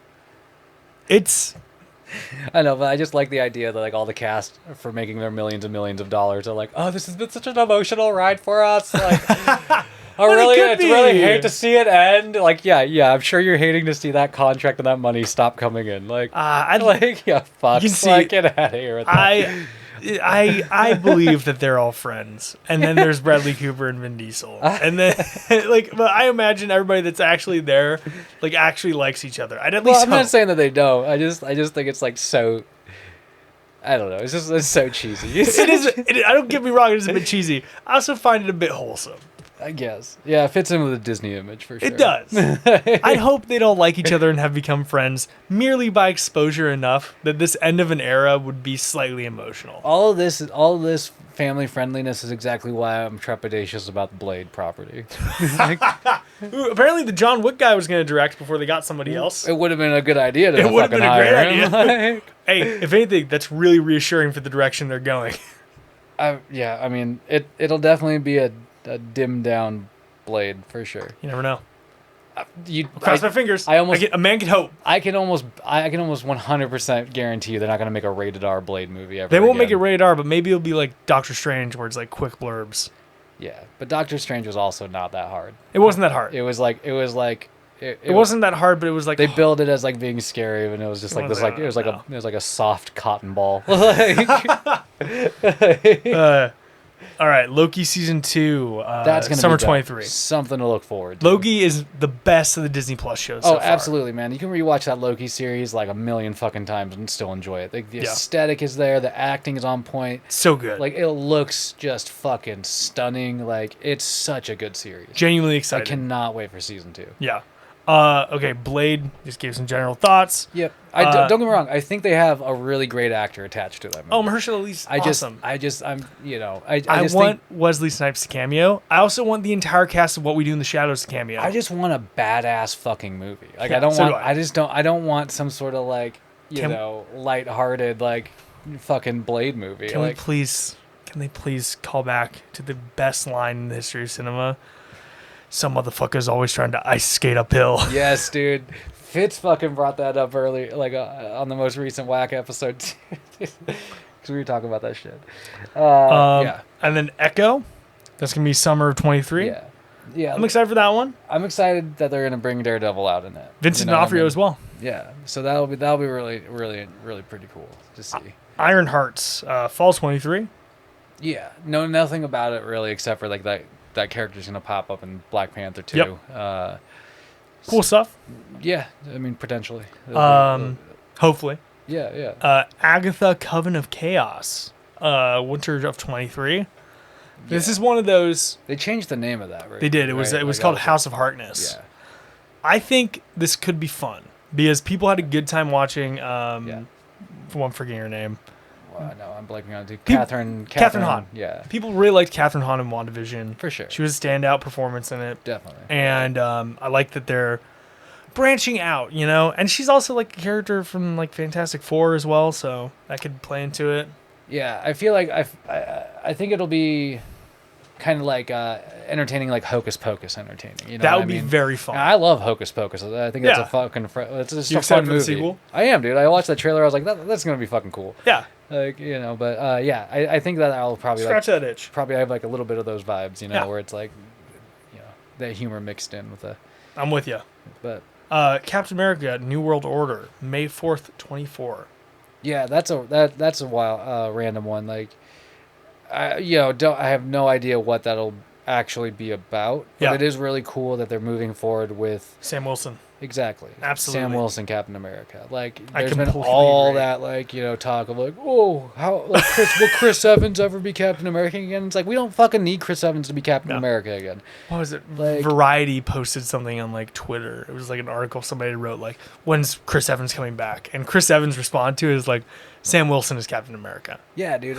I know, but I just like the idea that like all the cast for making their millions and millions of dollars are like, oh, this has been such an emotional ride for us. Like, I really hate to see it end. Like, yeah, I'm sure you're hating to see that contract and that money stop coming in. Like, fuck, You can see, like, get out of here with that. I believe that they're all friends, and then there's Bradley Cooper and Vin Diesel, and then but I imagine everybody that's actually there, like, actually likes each other. I'm not saying that they don't. I just think it's like so. I don't know. It's so cheesy. I don't get me wrong. It is a bit cheesy. I also find it a bit wholesome. I guess. Yeah, it fits in with the Disney image for sure. It does. I hope they don't like each other and have become friends merely by exposure enough that this end of an era would be slightly emotional. All of this family friendliness is exactly why I'm trepidatious about the Blade property. Ooh, apparently the John Wick guy was going to direct before they got somebody else. It would have been a good idea to It would have fucking been a great hire him. idea. Hey, if anything, that's really reassuring for the direction they're going. Yeah, I mean, it'll definitely be a dimmed down Blade for sure. You never know. You Cross my fingers. A man can hope. I can almost 100% guarantee you they're not going to make a rated R Blade movie ever. They won't again. make it rated R, but maybe it'll be like Doctor Strange, where it's like quick blurbs. Yeah, but Doctor Strange was also not that hard. It wasn't that hard. It wasn't that hard, but it was like they build it as like being scary, and it was just like this, like it was like a soft cotton ball. All right, Loki season 2. That's gonna summer be 23. Something to look forward to. Loki is the best of the Disney Plus shows. So far. Absolutely, man! You can rewatch that Loki series like a million fucking times and still enjoy it. Like, the aesthetic is there, the acting is on point. So good. Like, it looks just fucking stunning. Like, it's such a good series. Genuinely excited. I cannot wait for season 2. Yeah. Okay, Blade. Just gave some general thoughts. Yep. Don't get me wrong. I think they have a really great actor attached to that movie. Oh, Mahershala Ali's awesome. I want Wesley Snipes to cameo. I also want the entire cast of What We Do in the Shadows to cameo. I just want a badass fucking movie. Like, Yeah, I don't want some sort of like, lighthearted like fucking Blade movie. Can they please call back to the best line in the history of cinema? Some motherfucker's always trying to ice skate uphill. Yes, dude. Fitz fucking brought that up early, like on the most recent Whack episode, because we were talking about that shit. Yeah. And then Echo, that's gonna be summer of 23. Yeah. I'm excited for that one. I'm excited that they're gonna bring Daredevil out in it. Vincent D'Onofrio as well. Yeah. So that'll be really, really, really pretty cool to see. Iron Hearts, fall 23. Yeah. Know nothing about it really, except for like that character's gonna pop up in Black Panther 2. Yep. Cool stuff. Yeah, I mean potentially. Hopefully. Yeah. Agatha Coven of Chaos, winter of 23. This is one of those. They changed the name of that, right? They did. It was called House of Harkness. Yeah. I think this could be fun because people had a good time watching. I'm forgetting her name. No, I'm blanking on it. Catherine Hahn. Yeah. People really liked Catherine Hahn in WandaVision. For sure. She was a standout performance in it. Definitely. And I like that they're branching out, and she's also like a character from like Fantastic Four as well, so that could play into it. Yeah, I feel like I think it'll be kind of like entertaining, like Hocus Pocus entertaining. You know that what would be mean? very fun. And I love Hocus Pocus. I think it's a fucking it's just you a fun excited for movie. the sequel? I am, dude. I watched that trailer. I was like, that's gonna be fucking cool. Yeah. Like, but I think that I'll probably scratch that itch. Probably have like a little bit of those vibes, Yeah. where it's like, that humor mixed in with the. I'm with you. But Captain America: New World Order, May 4th, 24. Yeah, that's a random one. Like, I have no idea what that'll actually be about. But Yeah. it is really cool that they're moving forward with Sam Wilson. exactly Absolutely. Sam Wilson, Captain America. Like, I there's been completely all agree. that talk of how will Chris Evans ever be Captain America again? It's like, we don't fucking need Chris Evans to be Captain No. America again. What was it? Like- Variety posted something on like Twitter. It was like an article somebody wrote like, "When's Chris Evans coming back?" And Chris Evans responded to it is like, "Sam Wilson is Captain America." Yeah, dude.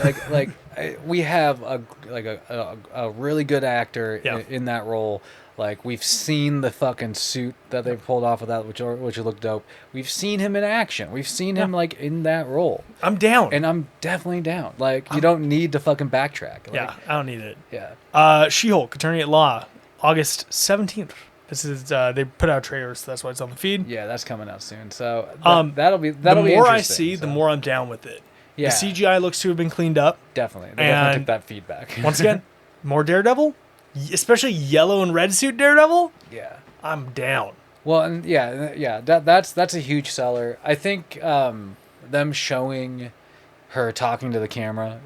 We have a really good actor Yeah. in that role. Like, we've seen the fucking suit that they pulled off of that, which looked dope. We've seen him in action. We've seen him like in that role, I'm down. and I'm definitely down. Like, you don't need to fucking backtrack. Like, yeah, I don't need it. yeah. She-Hulk, Attorney at Law, August 17th. This is they put out trailers, so that's why it's on the feed. Yeah, that's coming out soon. So that'll be The be more I interesting, see, the so. more I'm down with it. Yeah. The CGI looks to have been cleaned up. Definitely. They definitely And took that feedback. Once again, more Daredevil, especially yellow and red suit Daredevil. Yeah. I'm down. Well, and that's a huge seller. I think them showing her talking to the camera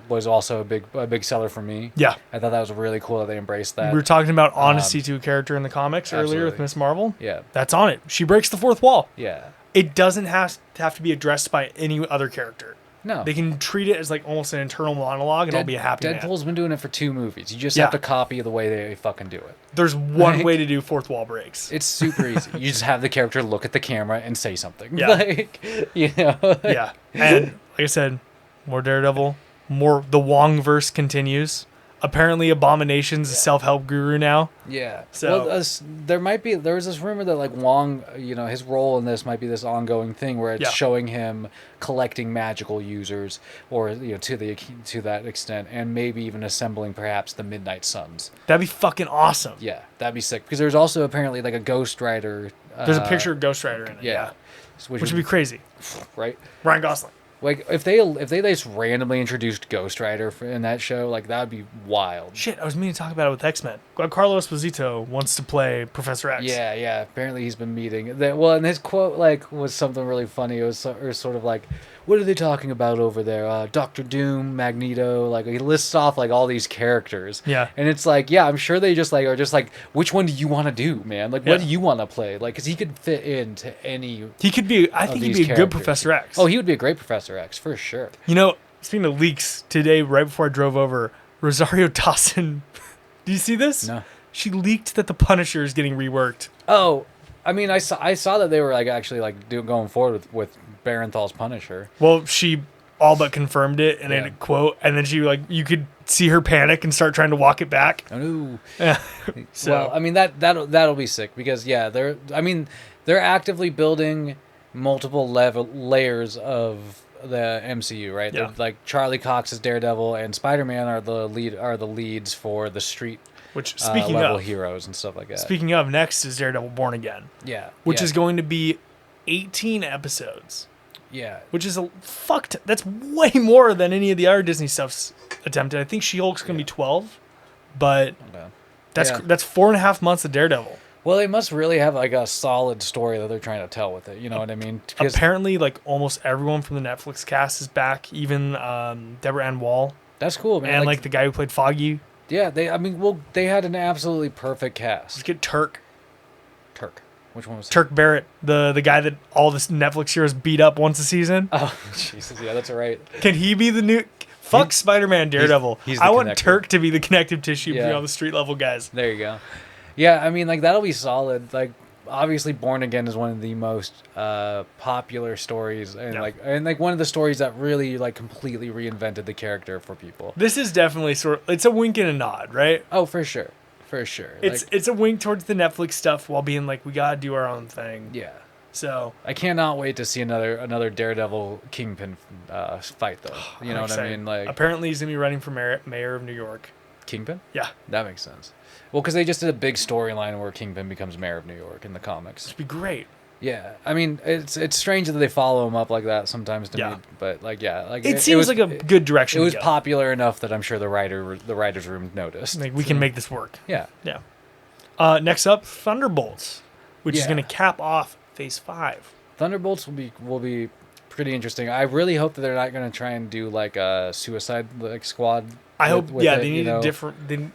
was also a big seller for me. Yeah. I thought that was really cool that they embraced that. We were talking about honesty to a character in the comics earlier with absolutely. Miss Marvel. Yeah. That's on it. She breaks the fourth wall. Yeah. It doesn't have to be addressed by any other character. No. They can treat it as like almost an internal monologue, and I'll be a happy man. Deadpool's been doing it for 2 movies. You just Yeah. have to copy the way they fucking do it. There's one Like- way to do fourth wall breaks. It's super easy. You just have the character look at the camera and say something. Yeah. Yeah. And like I said, more Daredevil, more the Wongverse continues. Apparently Abomination's a self-help guru now. Yeah. So- Well, there was this rumor that like Wong, his role in this might be this ongoing thing where it's Yeah. showing him collecting magical users, or to that extent, and maybe even assembling perhaps the Midnight Suns. That'd be fucking awesome. Yeah, that'd be sick. Because there's also apparently like a Ghost Rider. There's a picture of Ghost Rider in it. Yeah. Which would be crazy. right. Ryan Gosling. Like, if they just randomly introduced Ghost Rider in that show, like, that would be wild. Shit, I was meaning to talk about it with X-Men. Carlos Esposito wants to play Professor X. Yeah. Apparently he's been meeting. Well, and his quote was something really funny. It was sort of like, "What are they talking about over there? Doctor Doom, Magneto." Like, he lists off like all these characters. Yeah. And it's like, yeah, I'm sure they just are just like, which one do you want to do, man? Like, what Yeah. do you want to play? Like, because he could fit into any. He could be. I think he'd these be a good characters. Professor X. Oh, he would be a great Professor X for sure. Speaking of leaks, today right before I drove over, Rosario Dawson. Do you see this? No. She leaked that the Punisher is getting reworked. Oh, I mean, I saw that they were like actually like going forward with Barenthal's Punisher. Well, she all but confirmed it in Yeah. a quote, and then she you could see her panic and start trying to walk it back. Oh no. Yeah. So Well, I mean that'll be sick because they're actively building multiple layers of the MCU, right? Yeah. Like Charlie Cox's Daredevil and Spider-Man are the leads for the street which speaking level of heroes and stuff like that. speaking of, next is Daredevil Born Again, Yeah. which yeah, is going to be 18 episodes. yeah. Which is that's way more than any of the other Disney stuff's attempted. I think She-Hulk's gonna be 12, but Okay. that's Yeah. that's 4.5 months of Daredevil. Well, they must really have like a solid story that they're trying to tell with it. You know what I mean? Because Apparently, like almost everyone from the Netflix cast is back, even Deborah Ann Wall that's cool, man. and like the guy who played Foggy. yeah, they had an absolutely perfect cast. Let's get Turk Which one was Barrett, the guy that all the Netflix heroes beat up once a season. Oh, Jesus, yeah, that's right. Can he be the new? Fuck Spider-Man, Daredevil. he's the I want connector. Turk to be the connective tissue Yeah. between all the street level guys. There you go. Yeah, I mean, like that'll be solid. Like, obviously, Born Again is one of the most popular stories, and Yeah. like one of the stories that really like completely reinvented the character for people. This is definitely it's a wink and a nod, right? Oh, for sure, for sure. It's a wink towards the Netflix stuff while being like, we gotta do our own thing. yeah. So I cannot wait to see another Daredevil Kingpin fight, though. You know what I mean? Like apparently he's gonna be running for mayor of New York. Kingpin. Yeah, That makes sense. Well, because they just did a big storyline where Kingpin becomes mayor of New York in the comics. it'd be great. Yeah, I mean, it's strange that they follow him up like that sometimes to Yeah. me, but like, yeah, like It seems was, like a good direction. It was to go. popular enough that I'm sure the writers' room noticed. Like we can make this work. Yeah, Yeah. Next up, Thunderbolts, which is Yeah. gonna cap off Phase 5. Thunderbolts will be pretty interesting. I really hope that they're not going to try and do like a Suicide Squad. I hope. Yeah, they it, need you know? a different.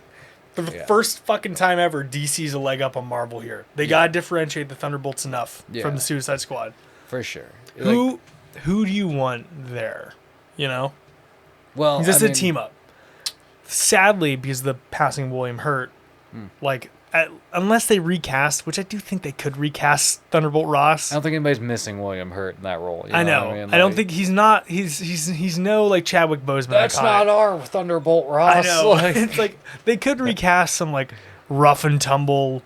For the first fucking time ever, DC's a leg up on Marvel here. They gotta differentiate the Thunderbolts enough from the Suicide Squad. For sure. Who do you want there? You know? Well, this is a team up. Sadly, because of the passing of William Hurt, like unless they recast, which I do think they could recast Thunderbolt Ross. I don't think anybody's missing William Hurt in that role. I know. I mean? I don't think he's not. He's no like Chadwick Boseman. That's not our Thunderbolt Ross. I know. It's like they could recast some like rough and tumble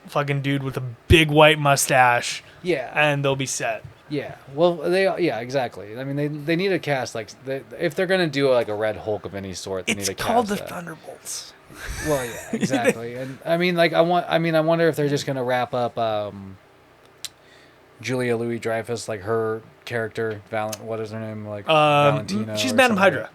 fucking dude with a big white mustache. Yeah. And they'll be set. Yeah. Well, exactly. I mean, they need a cast like if they're gonna do like a Red Hulk of any sort, they need a cast. It's called the that. Thunderbolts. Well, yeah, exactly. And I mean, like, I wonder if they're just gonna wrap up Julia Louis-Dreyfus, like her character, what is her name? Like Valentina. She's Madam Hydra.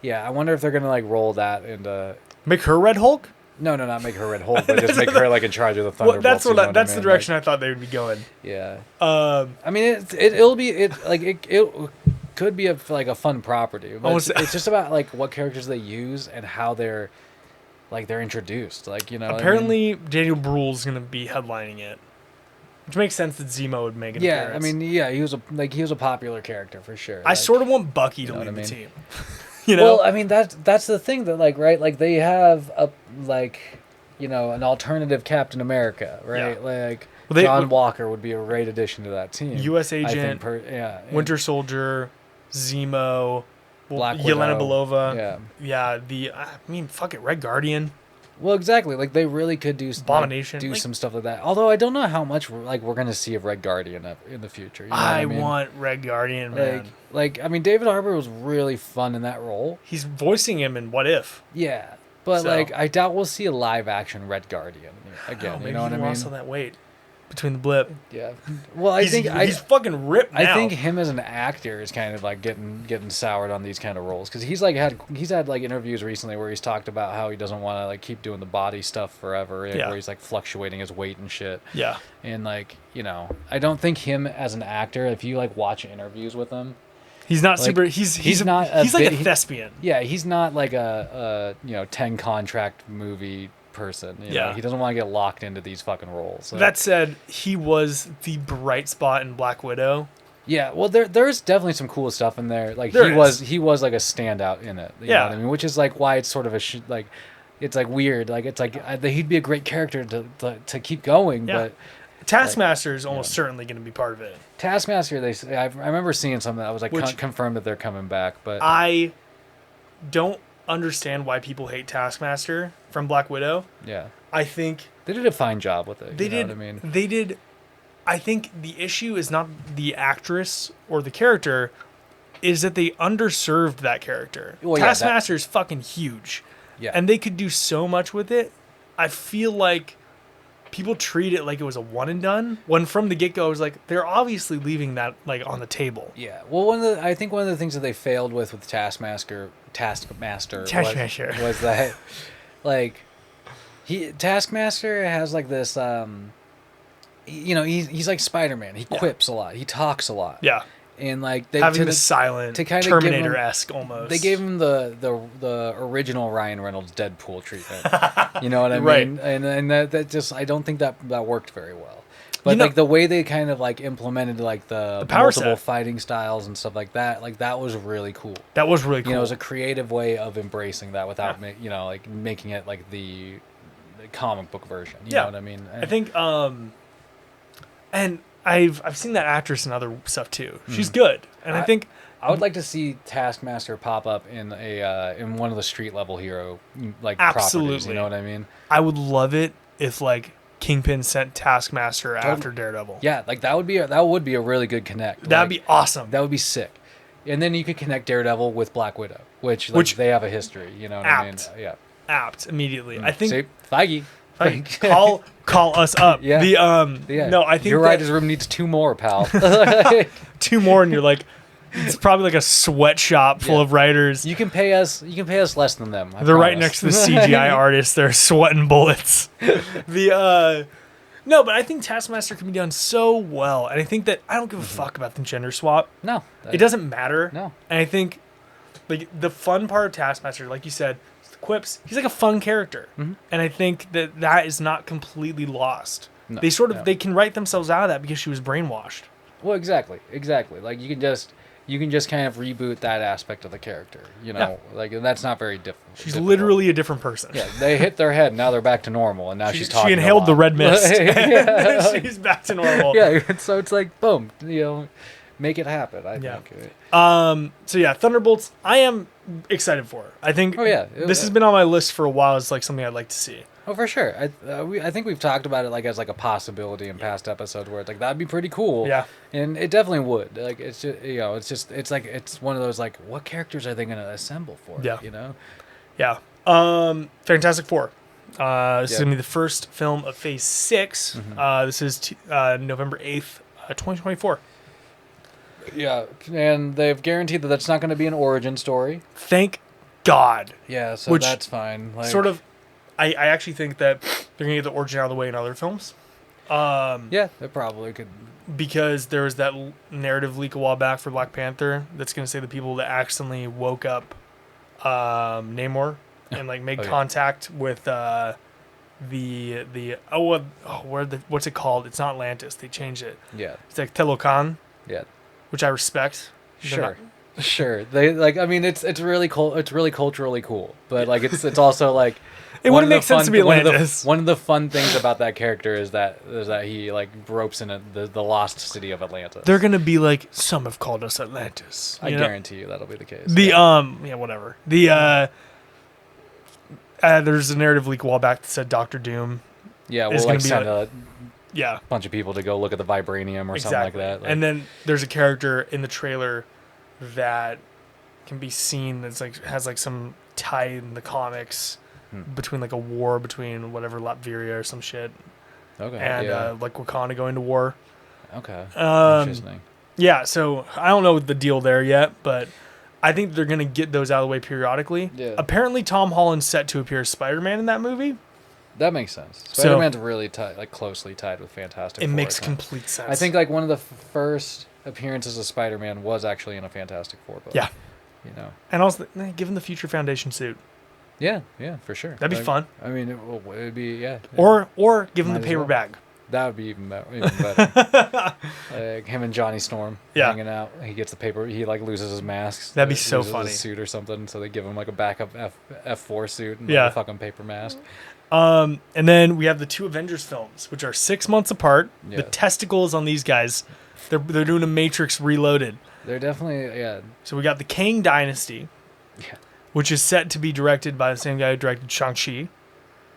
Yeah, I wonder if they're gonna like roll that into make her Red Hulk. No, not make her Red Hulk, but just make her like in charge of the Thunderbolts. Well, that's the direction I thought they would be going. Yeah. I mean, it could be a fun property. But it's just about like what characters they use and how they're introduced. Like, you know. Apparently, Daniel Bruhl's gonna be headlining it, which makes sense that Zemo would make an appearance. Yeah, I mean, he was a popular character for sure. I sort of want Bucky to lead the team. You know? Well, I mean that's the thing that right, they have an alternative Captain America, right? Yeah. John Walker would be a great addition to that team. U.S. Agent, Winter Soldier, Zemo, Black Yelena Widow. Belova. Fuck it, Red Guardian. Well, exactly. Like they really could do Abomination, some stuff like that. Although I don't know how much we're gonna see of Red Guardian in the future. You know I want Red Guardian, man. I mean, David Harbour was really fun in that role. He's voicing him in What If. Yeah, but I doubt we'll see a live action Red Guardian again. You know what I mean? Lost all that weight between the blip. Yeah. Well, he's fucking ripped now. I think him as an actor is kind of like getting soured on these kind of roles because he's had like interviews recently where he's talked about how he doesn't want to like keep doing the body stuff forever, where he's like fluctuating his weight and shit. Yeah. And I don't think him as an actor, if you like watch interviews with him, he's not super. He's like a thespian. Yeah, he's not like a 10 contract movie person. You know? He doesn't want to get locked into these fucking roles. That said, he was the bright spot in Black Widow. Yeah, well, there's definitely some cool stuff in there. Like he was like a standout in it. You know what I mean? Which is like why it's sort of it's like weird. Like it's like he'd be a great character to keep going, but. Taskmaster is almost certainly going to be part of it. Taskmaster, I remember seeing something that was like confirmed that they're coming back, but I don't understand why people hate Taskmaster from Black Widow. Yeah, I think they did a fine job with it. They did. Know what I mean, they did. I think the issue is not the actress or the character, is that they underserved that character. Well, Taskmaster is fucking huge, and they could do so much with it. I feel like people treat it like it was a one and done, when from the get-go I was like, they're obviously leaving that like on the table. Yeah. Well, I think one of the things that they failed with Taskmaster was that like Taskmaster has like this he's like Spider-Man. He quips a lot. He talks a lot. Yeah. And like having the silent to kind of Terminator-esque almost. They gave him the original Ryan Reynolds Deadpool treatment. You know what I mean? And that just I don't think that worked very well. But like the way they kind of like implemented like the multiple fighting styles and stuff like that was really cool. That was really cool. You know, it was a creative way of embracing that without like making it like the comic book version. You know what I mean? I think and I've seen that actress in other stuff too. She's good, and I think I would like to see Taskmaster pop up in in one of the street level hero properties. You know what I mean? I would love it if like Kingpin sent Taskmaster after Daredevil. Yeah, like that would be a really good connect. That'd be awesome. That would be sick. And then you could connect Daredevil with Black Widow, which they have a history. You know what I mean? Yeah. Apt immediately. I think see, Feige. Call us up. Yeah. No, I think your writer's room needs 2 more, pal. 2 more, and you're like, it's probably like a sweatshop full of writers. You can pay us less than them. They're right next to the CGI artists. They're sweating bullets. No, but I think Taskmaster can be done so well, and I think that I don't give a fuck about the gender swap. No, It doesn't matter. No. And I think like the fun part of Taskmaster, like you said, is the quips. He's like a fun character, and I think that is not completely lost. No, They sort of no. they can write themselves out of that because she was brainwashed. Well, exactly. Like you can just kind of reboot that aspect of the character. You know, like and that's not very difficult. She's literally a different person. Yeah, they hit their head. Now they're back to normal, and now she's talking. She inhaled a the lot. red mist. Yeah. She's back to normal. Yeah, so it's like boom, make it happen. I Yeah. think. So yeah, Thunderbolts. I am excited for. I think. Oh, yeah. This has been on my list for a while. It's like something I'd like to see. Oh, for sure. I think we've talked about it like as like a possibility in past episodes where it's like that'd be pretty cool. Yeah. And it definitely would. Like it's just it's one of those like what characters are they gonna assemble for? Yeah. You know. Yeah. Fantastic Four. This is Yeah. gonna be the first film of Phase 6. This is November 8th, 2024. Yeah, and they've guaranteed that that's not going to be an origin story. Thank God. Yeah, so Which that's fine. Like, Sort of. I actually think that they're gonna get the origin out of the way in other films. Yeah, they probably could. Because there was that narrative leak a while back for Black Panther that's going to say the people that accidentally woke up Namor and like made Oh, yeah. contact with what's it called? It's not Atlantis. They changed it. Yeah, It's like Telocan, yeah, which I respect. They're sure, not- sure. They like. I mean, it's really cool. It's really culturally cool, but like it's also like. It one wouldn't of make the sense fun- to be one of the- Atlantis. One of the fun things about that character is that he like ropes in the lost city of Atlantis. They're going to be like, some have called us Atlantis. I you know? guarantee you that'll be the case. The whatever. There's a narrative leak a while back that said Doctor Doom. yeah, is we'll gonna like be send like- a Yeah. bunch of people to go look at the vibranium or something like that. Like, And then there's a character in the trailer that can be seen that's like has like some tie in the comics between like a war between whatever Latveria or some shit okay, and yeah, like Wakanda going to war. okay, Um, interesting. Yeah, so I don't know the deal there yet, but I think they're gonna get those out of the way periodically. Yeah. Apparently, Tom Holland's set to appear as Spider-Man in that movie. That makes sense. So- Spider-Man's really tied, like closely tied with Fantastic It Four. makes so- complete sense. I think like one of the first appearances of Spider-Man was actually in a Fantastic Four book. Yeah. You know. and also given the Future Foundation suit, Yeah, for sure. that'd be Like, fun. I mean, it'd be yeah. Or give him Might the as paper well. bag. That would be even better. Like him and Johnny Storm Yeah. hanging out. He gets the paper. He like loses his mask. That'd be so loses funny. His suit or something. So they give him like a backup F4 suit and Yeah. like a fucking paper mask. And then we have the two Avengers films, which are 6 months apart. Yeah. The testicles on these guys, they're doing a Matrix Reloaded. They're definitely yeah. So we got the Kang Dynasty, Yeah. which is set to be directed by the same guy who directed Shang-Chi.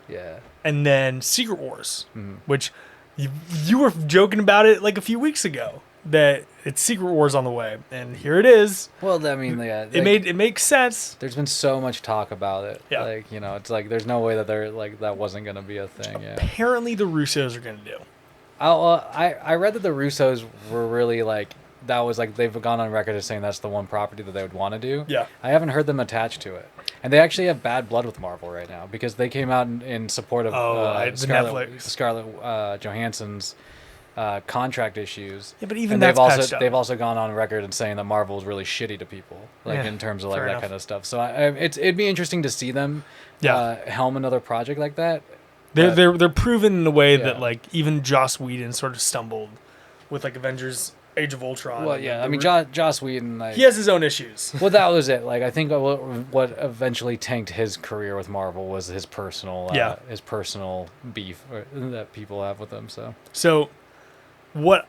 Yeah. And then Secret Wars, Mhm. which you were joking about it like a few weeks ago, that it's Secret Wars on the way. And here it is. Well, I mean, yeah. It makes sense. There's been so much talk about it. Yeah. Like, you know, it's like there's no way that they're like that wasn't gonna be a thing. Yeah. Apparently the Russos are going to do. I read that the Russos were really like that was like they've gone on record as saying that's the one property that they would want to do. Yeah. I haven't heard them attached to it, and they actually have bad blood with Marvel right now because they came out in support of the Netflix. Scarlett Johansson's contract issues. Yeah, but even and that's patched up. they've also gone on record and saying that Marvel is really shitty to people, like Yeah, in terms of like fair that enough. kind of stuff. So it'd be interesting to see them helm another project like that. They're proven in a way that Yeah. like even Joss Whedon sort of stumbled with like Avengers Age of Ultron. Well, and, yeah, like, I mean, Joss Whedon, like, he has his own issues. well, that was it. Like, I think what eventually tanked his career with Marvel was his personal beef that people have with him. So what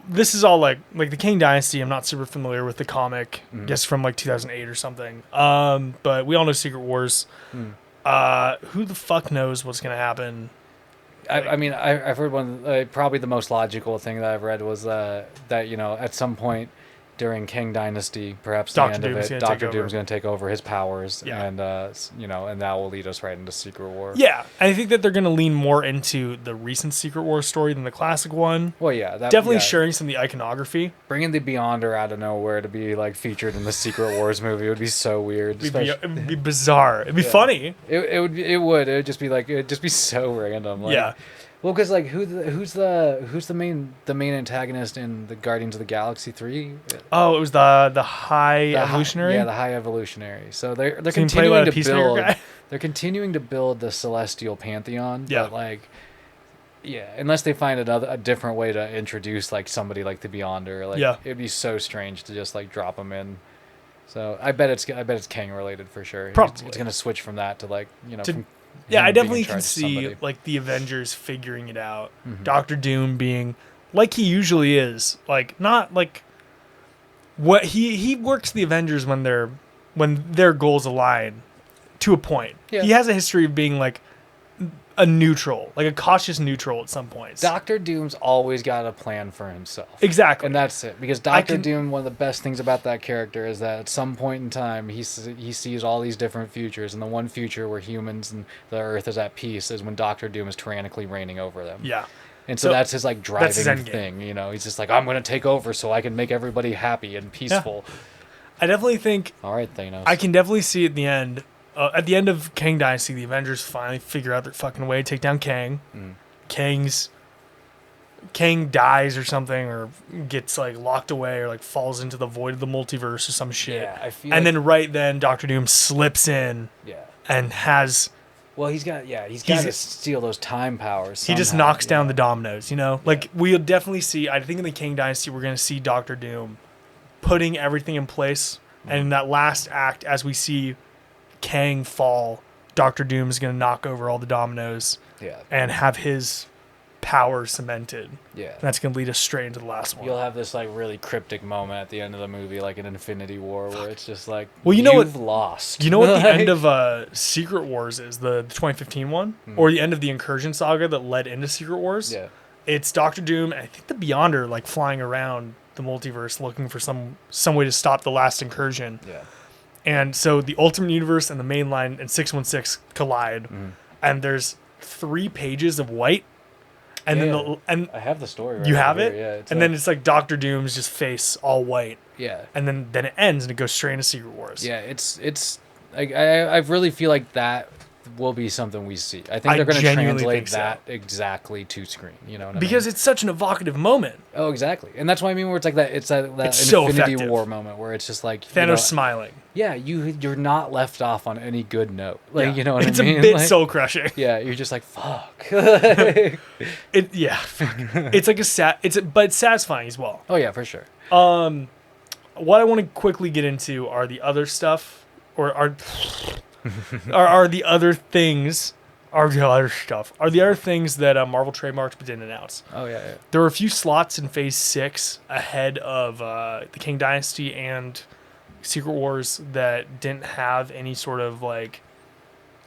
this is all like the Kang Dynasty. I'm not super familiar with the comic. I guess from like 2008 or something. But we all know Secret Wars. Who the fuck knows what's gonna happen? I mean, I've heard probably the most logical thing that I've read was that, you know, at some point during King Dynasty, perhaps Dr. the end Doom's of gonna it, take Doctor over. Doom's going to take over his powers, Yeah. and you know, and that will lead us right into Secret War. Yeah, I think that they're gonna lean more into the recent Secret Wars story than the classic one. Well, yeah, Definitely yeah. sharing some of the iconography. Bringing the Beyonder out of nowhere to be like featured in the Secret Wars movie would be so weird. It would be bizarre. It'd be funny. It would just be like it'd just be so random. Like, Yeah. Well, because like who's the main antagonist in the Guardians of the Galaxy 3? Oh, it was the High Evolutionary. Yeah, the High Evolutionary. So they're So you play continuing by a to Peacemaker build. guy? They're continuing to build the Celestial Pantheon. Yeah. But like, yeah, unless they find a different way to introduce like somebody like the Beyonder, like Yeah. it'd be so strange to just like drop them in. So I bet it's Kang related for sure. Probably. It's gonna switch from that to like from Yeah, him I being definitely in can charge of see somebody. like the Avengers figuring it out. Mhm. Doctor Doom being like he usually is, like not like what he works the Avengers when their goals align to a point. Yeah. He has a history of being like a neutral, like a cautious neutral at some points. Doctor Doom's always got a plan for himself. Exactly. And that's it. Because Doctor Doom, one of the best things about that character is that at some point in time, he sees all these different futures. And the one future where humans and the Earth is at peace is when Doctor Doom is tyrannically reigning over them. Yeah. And so that's his like that's his driving endgame. thing. You know, he's just like, I'm going to take over so I can make everybody happy and peaceful. I definitely think All right, Thanos. I can definitely see at the end of Kang Dynasty, the Avengers finally figure out their fucking way, take down Kang. Kang dies or something, or gets like locked away, or like falls into the void of the multiverse or some shit. Yeah, I feel And like- then right then, Doctor Doom slips in Yeah. and has Well, he's got to steal those time powers. he just somehow, knocks you down know? the dominoes. You know, like we'll definitely see. I think in the Kang Dynasty, we're gonna see Doctor Doom putting everything in place, and in that last act, as we see Kang fall, Doctor Doom is going to knock over all the dominoes Yeah. and have his power cemented. Yeah. And that's going to lead us straight into the last one. You'll have this like really cryptic moment at the end of the movie, like in Infinity War, where it's just like, Well, you know you've what- lost. You know what the Like- end of Secret Wars is? The 2015 one? Or the end of the Incursion saga that led into Secret Wars? Yeah. It's Doctor Doom and I think the Beyonder like flying around the multiverse looking for some way to stop the last incursion. Yeah. And so the Ultimate Universe and the main line and 616 collide, and there's 3 pages of white, and Yeah. then I have the story. Right you have over it, here. Yeah. It's and like- then it's like Doctor Doom's just face all white, yeah. and then it ends and it goes straight into Secret Wars. Yeah. It's like I really feel like that will be something we see. I think I they're going to genuinely translate think so. that exactly to screen. You know what I Because mean? it's such an evocative moment. Oh, exactly. And that's what I mean. Where it's like that. It's that It's so Infinity effective. War moment where it's just like Thanos you know, smiling. Yeah, you're not left off on any good note. Like Yeah. you know what it's I mean? a bit Like, soul crushing. yeah, you're just like fuck. It's like but it's satisfying as well. Oh yeah, for sure. What I want to quickly get into are the other stuff, or are the other things, are the other stuff, are the other things that Marvel trademarked but didn't announce. Oh yeah. There were a few slots in Phase 6 ahead of the King Dynasty and Secret Wars that didn't have any sort of they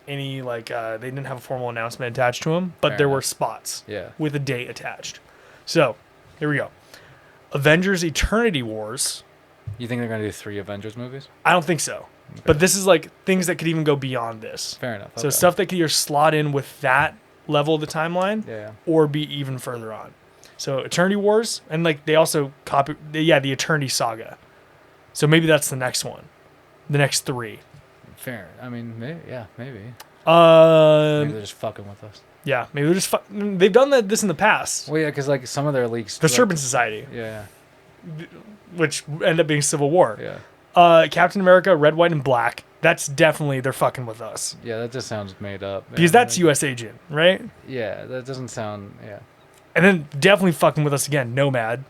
didn't have a formal announcement attached to them, but Fair there were enough. spots Yeah. with a date attached. So, here we go. Avengers Eternity Wars. You think they're gonna do 3 Avengers movies? I don't think so. But this is like things that could even go beyond this. Fair enough. So okay. stuff that could either slot in with that level of the timeline Yeah. or be even further on. So Eternity Wars, and like they also the Eternity Saga. So maybe that's the next one. The next 3. Fair. I mean, maybe, yeah, maybe. Maybe Uh, they're just fucking with us. yeah, maybe they're just they've done this in the past. Well, yeah, because like some of their leaks. The like, Serpent Society, Yeah. which ended up being Civil War. Yeah. Captain America, Red, White, and Black. That's definitely they're fucking with us. Yeah. That just sounds made up. Because man. that's U.S. Agent, right? Yeah. That doesn't sound. Yeah. And then definitely fucking with us again, Nomad.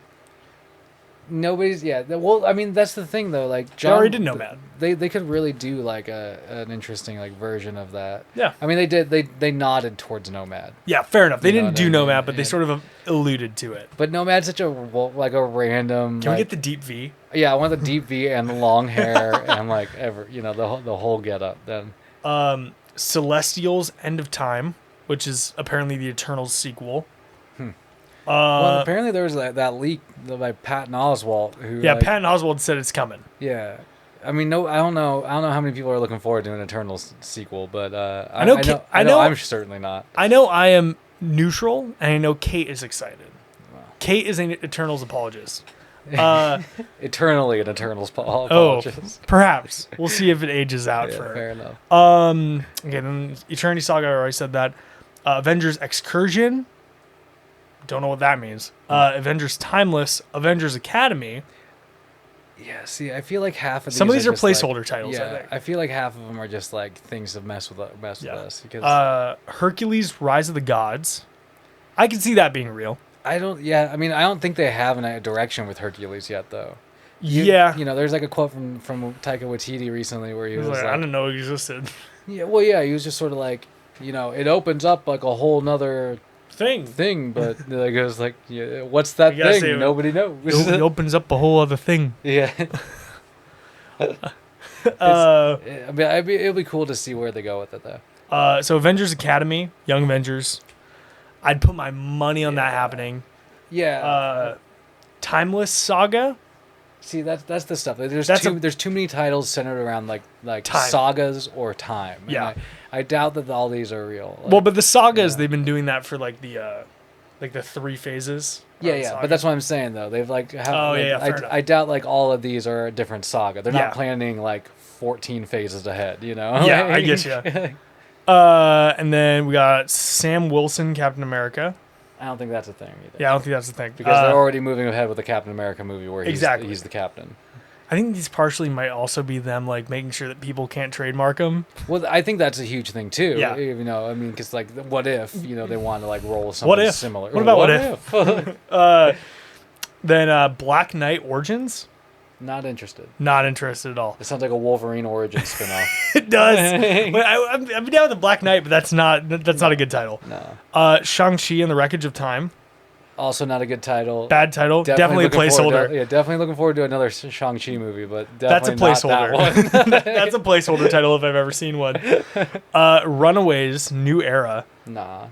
Nobody's. Yeah. Well, I mean, that's the thing though. Like, They already did Nomad. They could really do like an interesting like version of that. Yeah. I mean, they did. They nodded towards Nomad. Yeah, fair enough. They You know didn't what do I mean? Nomad, but they Yeah. sort of alluded to it. But Nomad's such a random. Can we like- get the deep V? Yeah, I want the deep V and the long hair and like the whole get up then. Celestials End of Time, which is apparently the Eternals sequel. Well, apparently there was that leak by Patton Oswalt who Yeah, like, Patton Oswalt said it's coming. Yeah. I mean, no, I don't know how many people are looking forward to an Eternals sequel, but I know I'm certainly not. I know I am neutral, and I know Kate is excited. Kate is an Eternals apologist. Eternally an Eternals Oh, apologist. perhaps. We'll see if it ages out Yeah, for her. fair enough. Okay, then Eternity Saga, I already said that. Avengers Excursion, Don't know what that means. Avengers Timeless, Avengers Academy. Yeah, see, I feel like half of these Some of these are just, like- placeholder titles, I Yeah, think. I feel like half of them are just like things to mess with us because Hercules Rise of the Gods. I can see that being real. I don't think they have a direction with Hercules yet though. Yeah. You know, there's like a quote from Taika Waititi recently where he was like, I didn't know it existed. he was just sort of like, you know, it opens up like a whole nother thing, but like it was like, yeah, what's that You gotta say thing? it- Nobody knows. It opens up a whole other thing. Yeah. I mean, it'll be cool to see where they go with it though. So Avengers Academy, Young Avengers. I'd put my money on that happening. Yeah. Timeless Saga. See, that's the stuff. There's That's there's too many titles centered around like Time. sagas or time. And Yeah. I doubt that all these are real. Like, Well, but the sagas, yeah. they've been doing that for like the 3 phases. of yeah, the yeah. saga. But that's what I'm saying though. They've like have, Oh, like, yeah, fair enough. I doubt like all of these are a different saga. They're Yeah. not planning like 14 phases ahead, you know? Yeah, I guess, yeah. And then we got Sam Wilson, Captain America. I don't think that's a thing either. Yeah, I don't think that's the thing. Because they're already moving ahead with the Captain America movie where Exactly. he's the captain. I think these partially might also be them like making sure that people can't trademark them. Well, I think that's a huge thing too. Yeah. You know, I mean, because like, what if they want to like roll something What if? similar? What about what if? Then Black Knight Origins. Not interested. Not interested at all. It sounds like a Wolverine origin spinoff. It does. But I'm down with the Black Knight, but that's not a good title. No. Shang-Chi and the Wreckage of Time. Also not a good title. Bad title. Definitely a looking forward placeholder. to- definitely looking forward to another Shang-Chi movie, but That's a definitely placeholder. not that one. That's a placeholder title if I've ever seen one. Runaways, New Era. Nah.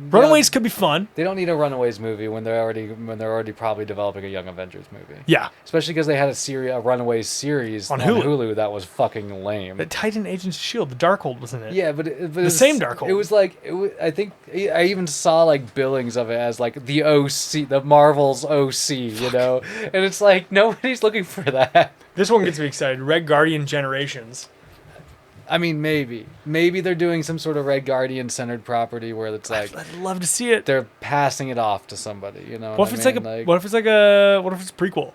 Runaways could be fun. They don't need a Runaways movie when they're already probably developing a Young Avengers movie. Yeah. Especially because they had a Runaways series On on Hulu. Hulu that was fucking lame. But Titan Agents of S.H.I.E.L.D., the Darkhold was in it. Yeah, but it The was, same Darkhold. It was like I think I even saw like billings of it as like the OC, the Marvel's OC, you know, and it's like nobody's looking for that. This one gets me excited. Red Guardian Generations. I mean, maybe they're doing some sort of Red Guardian centered property where it's like I'd love to see it. they're passing it off to somebody, you know. What if it's what if it's a prequel?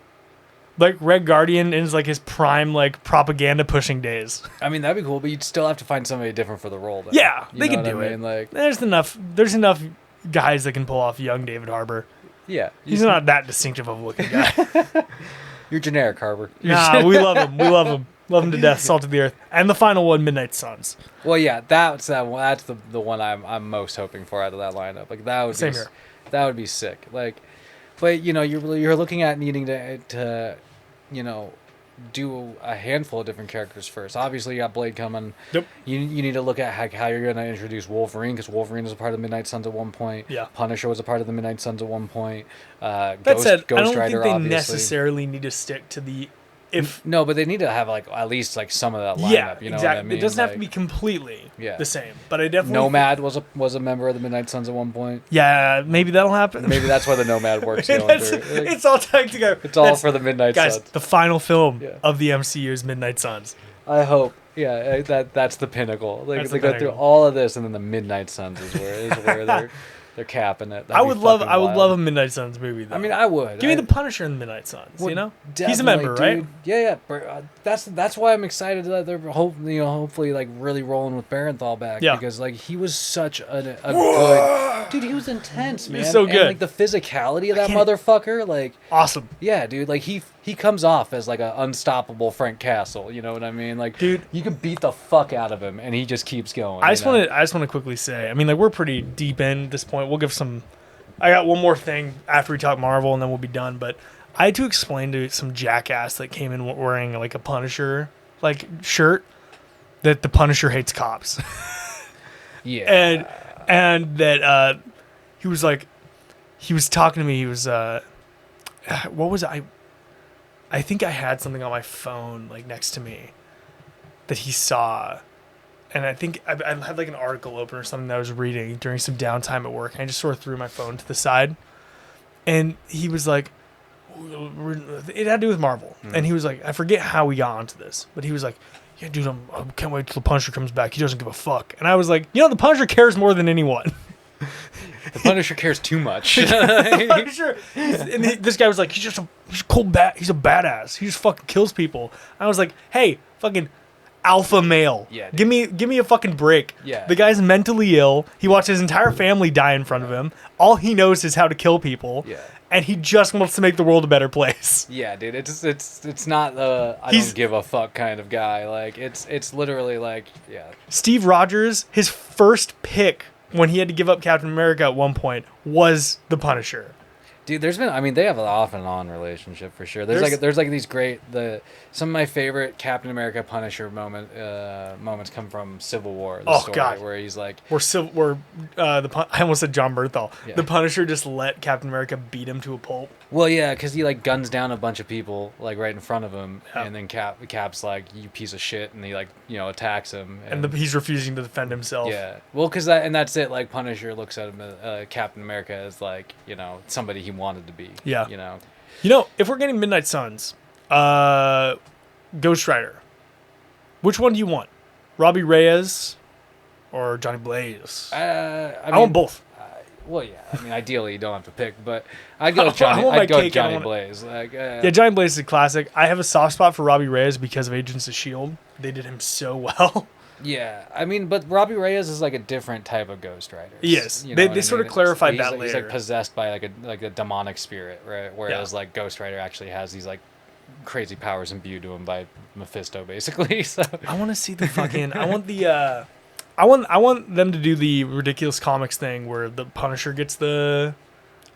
Like Red Guardian is like his prime like propaganda pushing days. I mean, that'd be cool, but you'd still have to find somebody different for the role. Though. Yeah, You they know can what do I it. mean? Like, There's enough guys that can pull off young David Harbour. yeah, He's not that distinctive of a looking guy. You're generic, Harbour. Nah, we love him. We love him. Love him to death. Salt of the earth. And the final one, Midnight Suns. Well, yeah, that's the one I'm most hoping for out of that lineup. Like that would Same be here. that would be sick. Like, but you know, you're looking at needing to you know, do a handful of different characters first. Obviously, you got Blade coming. Yep. You need to look at how you're going to introduce Wolverine, because Wolverine was a part of the Midnight Suns at one point. Yeah. Punisher was a part of the Midnight Suns at one point. That Ghost said, I don't Rider, think they obviously. necessarily need to stick to the No, but they need to have like at least like some of that lineup. Yeah, You know exactly. what I mean? It doesn't have to Like, be completely Yeah. the same, but I definitely Nomad was a member of the Midnight Suns at one point. Yeah, maybe that'll happen. Maybe that's why the Nomad works going That's- through. Like, it's all tied together. it's all That's- for the Midnight guys. Suns. The final film Yeah. of the MCU is Midnight Suns. I hope. Yeah, that's the pinnacle. Like That's they the go through pinnacle. all of this, and then the Midnight Suns is where they're capping it. I would love a Midnight Suns movie. Though. I mean, I would. give me the Punisher in the Midnight Suns. Well, You know, he's a definitely, member, right? dude. Yeah. But, that's why I'm excited that they're hopefully like really rolling with Barenthal back. Yeah. Because like he was such a good dude. He was intense, man. He's so good. And, like the physicality of that can't- motherfucker, like. Awesome, Yeah, dude. Like he comes off as like an unstoppable Frank Castle. You know what I mean? Like, Dude. you can beat the fuck out of him, and he just keeps going. I you just know? want to quickly say. I mean, like we're pretty deep in at this point. We'll give some. I got one more thing after we talk Marvel, and then we'll be done. But I had to explain to some jackass that came in wearing like a Punisher like shirt that the Punisher hates cops. Yeah. and that he was like, he was talking to me. He was what was I think I had something on my phone like next to me that he saw, and I think I had like an article open or something that I was reading during some downtime at work, and I just sort of threw my phone to the side, and he was like, it had to do with Marvel, and he was like, I forget how we got onto this, but he was like, yeah, dude, I can't wait till the Punisher comes back. He doesn't give a fuck. And I was like, the Punisher cares more than anyone. The Punisher cares too much. Punisher, and this guy was like, he's a cool he's a badass. He just fucking kills people. I was like, hey, fucking alpha male. Yeah, give me a fucking break. Yeah. The guy's mentally ill. He watched his entire family die in front of him. All he knows is how to kill people. Yeah. And he just wants to make the world a better place. Yeah, dude, it's not the I don't give a fuck kind of guy. Like it's literally like, yeah. Steve Rogers, his first pick when he had to give up Captain America at one point was the Punisher. Dude, they have an off and on relationship for sure. There's like these great some of my favorite Captain America Punisher moments come from Civil War. The story, God, where he's like, I almost said John Berthal. Yeah. The Punisher just let Captain America beat him to a pulp. well, yeah, because he like guns down a bunch of people like right in front of him, Yeah. and then Cap's like, you piece of shit, and he like attacks him, And he's refusing to defend himself. yeah, well, because that's it. Like Punisher looks at him, Captain America as like somebody he wanted to be. Yeah. If we're getting Midnight Suns, Ghost Rider, which one do you want? Robbie Reyes or Johnny Blaze? I want both. Well, yeah. I mean, ideally you don't have to pick, but I'd go with Johnny. Blaze. Like, Yeah, Johnny Blaze is a classic. I have a soft spot for Robbie Reyes because of Agents of S.H.I.E.L.D. They did him so well. Yeah, I mean, but Robbie Reyes is like a different type of Ghost Rider. Yes, they sort of clarified that later. He's like possessed by like a demonic spirit, right? Whereas like Ghost Rider actually has these like crazy powers imbued to him by Mephisto, basically. So I want to see the fucking. I want the. I want them to do the ridiculous comics thing where the Punisher gets the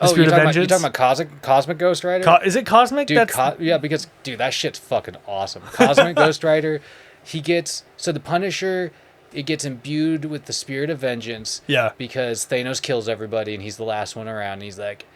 Spirit of Vengeance. You're talking about Cosmic Ghost Rider? Is it Cosmic? Dude, yeah, because dude, that shit's fucking awesome. Cosmic Ghost Rider. So the Punisher, it gets imbued with the Spirit of Vengeance. Yeah. Because Thanos kills everybody and he's the last one around. And he's like,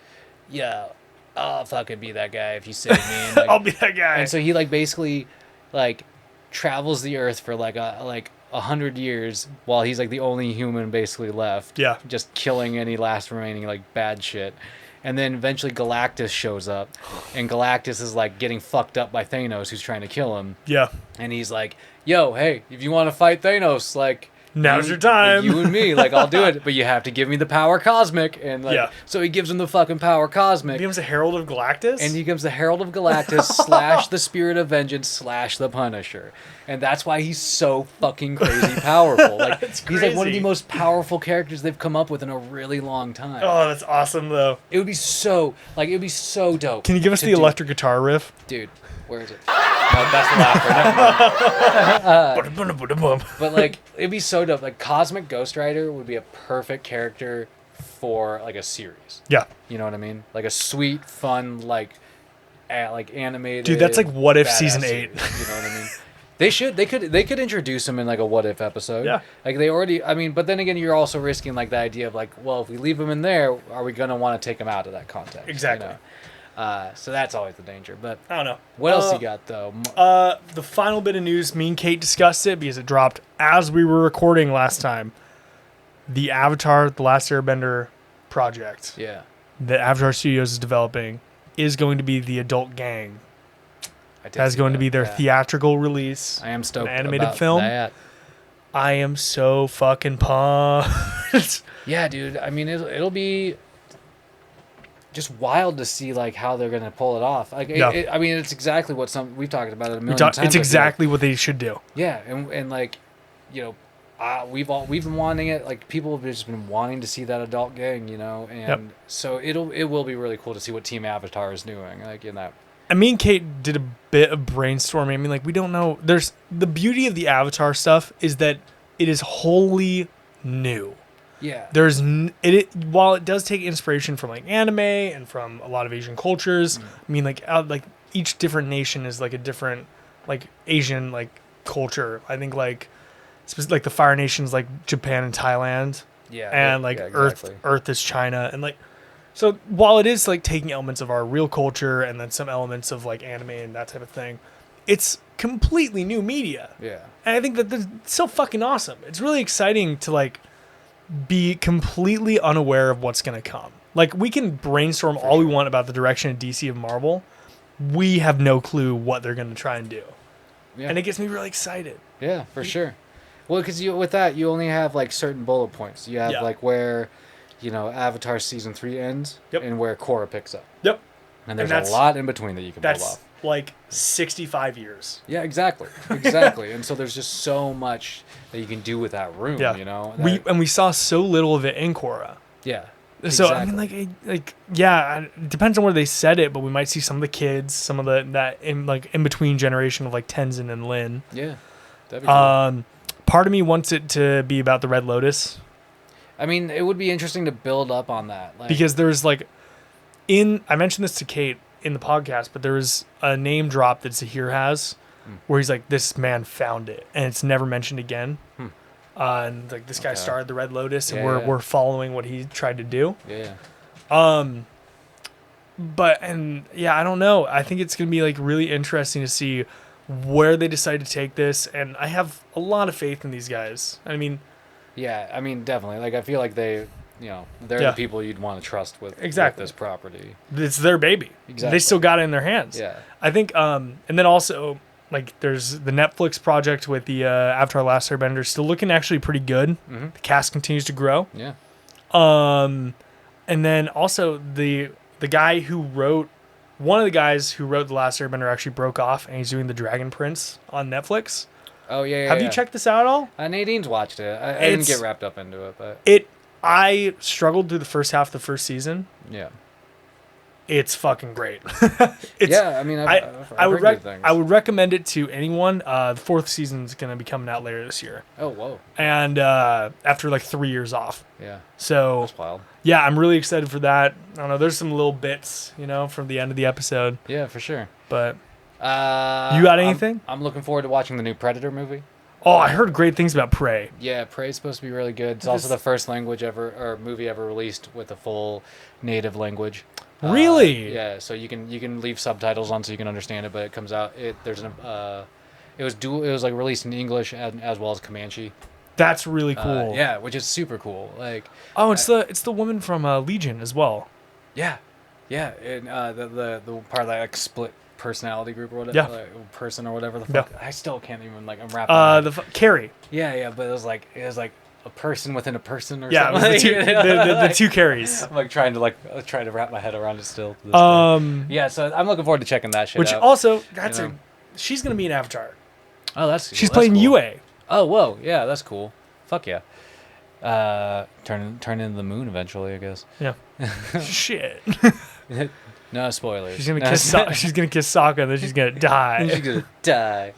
yeah, I'll fucking be that guy if you save me. And like, I'll be that guy. And so he like basically like travels the earth for like 100 years while he's like the only human basically left. Yeah. Just killing any last remaining like bad shit. And then eventually Galactus shows up, and Galactus is like getting fucked up by Thanos, who's trying to kill him. Yeah. And he's like, yo, hey, if you want to fight Thanos, like, now's your time. You and me, like, I'll do it, but you have to give me the power cosmic. And like, so he gives him the fucking power cosmic. He becomes a Herald of Galactus? And he becomes the Herald of Galactus / the Spirit of Vengeance / the Punisher. And that's why he's so fucking crazy powerful. Like, he's like one of the most powerful characters they've come up with in a really long time. Oh, that's awesome, though. It would be so dope. Can you give us the electric guitar riff? Dude, where is it? No, that's the laugher. But like, it'd be so dope. Like, Cosmic Ghost Rider would be a perfect character for like a series. Yeah. You know what I mean? Like a sweet, fun, like animated. Dude, that's like What If season 8. Series, you know what I mean? They could introduce him in like a What If episode. Yeah. Like they already. I mean, but then again, you're also risking like the idea of like, well, if we leave him in there, are we gonna want to take him out of that context? Exactly. You know? So that's always the danger. But I don't know. What else you got though? The final bit of news, me and Kate discussed it because it dropped as we were recording last time. The Avatar: The Last Airbender project. Yeah. That Avatar Studios is developing is going to be the adult gang. That's going to be their theatrical release. I am stoked. An animated about film. That. I am so fucking pumped. Yeah, dude. I mean, it'll be just wild to see like how they're gonna pull it off. Like, I mean, it's exactly what we've talked about it a million times. It's exactly what they should do. Yeah, and like, we've been wanting it. Like, people have just been wanting to see that adult gang, and so it will be really cool to see what Team Avatar is doing. Like in that. And me and Kate did a bit of brainstorming. I mean, like, we don't know. There's the beauty of the Avatar stuff is that it is wholly new. Yeah. While it does take inspiration from like anime and from a lot of Asian cultures. I mean, like each different nation is like a different like Asian like culture. I think like the Fire Nations like Japan and Thailand. Yeah. And like exactly. Earth is China and like. So while it is like taking elements of our real culture and then some elements of like anime and that type of thing, it's completely new media. Yeah. And I think that that's so fucking awesome. It's really exciting to like be completely unaware of what's going to come. Like, we can brainstorm all we want about the direction of DC and Marvel. We have no clue what they're going to try and do. Yeah. And it gets me really excited. Yeah, for sure. Well, because with that, you only have like certain bullet points. You have like where Avatar season 3 ends Yep. and where Korra picks up. Yep. And there's that's- a lot in between that you can pull That's off. like 65 years. Yeah, exactly. And so there's just so much that you can do with that room, Yeah. We saw so little of it in Korra. Yeah. So exactly. I mean, it depends on where they set it, but we might see some of the kids, some of that in between generation of like Tenzin and Lin. Yeah. That'd be cool. Part of me wants it to be about the Red Lotus. I mean, it would be interesting to build up on that. Because there's I mentioned this to Kate in the podcast, but there was a name drop that Zahir has where he's like, this man found it, and it's never mentioned again. And like this guy started the Red Lotus, and we're following what he tried to do. Yeah. But I don't know. I think it's gonna be like really interesting to see where they decide to take this, and I have a lot of faith in these guys. I mean, yeah, I mean, definitely. Like, I feel like they're the people you'd want to trust with this property. It's their baby. Exactly. They still got it in their hands. Yeah. I think, and then also, like, there's the Netflix project with the Avatar Last Airbender still looking actually pretty good. Mm-hmm. The cast continues to grow. Yeah. And then also the guy who wrote, one of the guys who wrote The Last Airbender actually broke off, and he's doing The Dragon Prince on Netflix. Oh, yeah. Have you checked this out at all? Nadine's watched it. I didn't get wrapped up into it, but I struggled through the first half of the first season. yeah. It's fucking great. Yeah, I mean, I've heard good things. I would recommend it to anyone. The 4th season is going to be coming out later this year. Oh, whoa. And after like 3 years off. Yeah. So That's wild. yeah, I'm really excited for that. I don't know. There's some little bits, from the end of the episode. Yeah, for sure. But You got anything? I'm looking forward to watching the new Predator movie. Oh, I heard great things about Prey. Yeah, Prey's supposed to be really good. It's also the first movie ever released with a full native language. Really? Yeah, so you can leave subtitles on so you can understand it, but it comes out it was like released in English as well as Comanche. That's really cool. Yeah, which is super cool. Like, oh, it's the woman from Legion as well. yeah, and the part of that like split personality group or whatever, Yeah. person or whatever the fuck. I still can't even I'm wrapping. Carrie. Yeah, but it was like a person within a person or Yeah, something. it was the two Carries. I'm like trying to wrap my head around it still. To this day. Yeah, so I'm looking forward to checking that shit Which out. also she's gonna be an Avatar. Oh, She's playing cool. Yue. Oh, whoa, yeah, that's cool. Fuck yeah. Turn into the moon eventually, I guess. Yeah. Shit. No spoilers. She's gonna kiss. She's gonna kiss Sokka, and then she's gonna die. She's gonna die.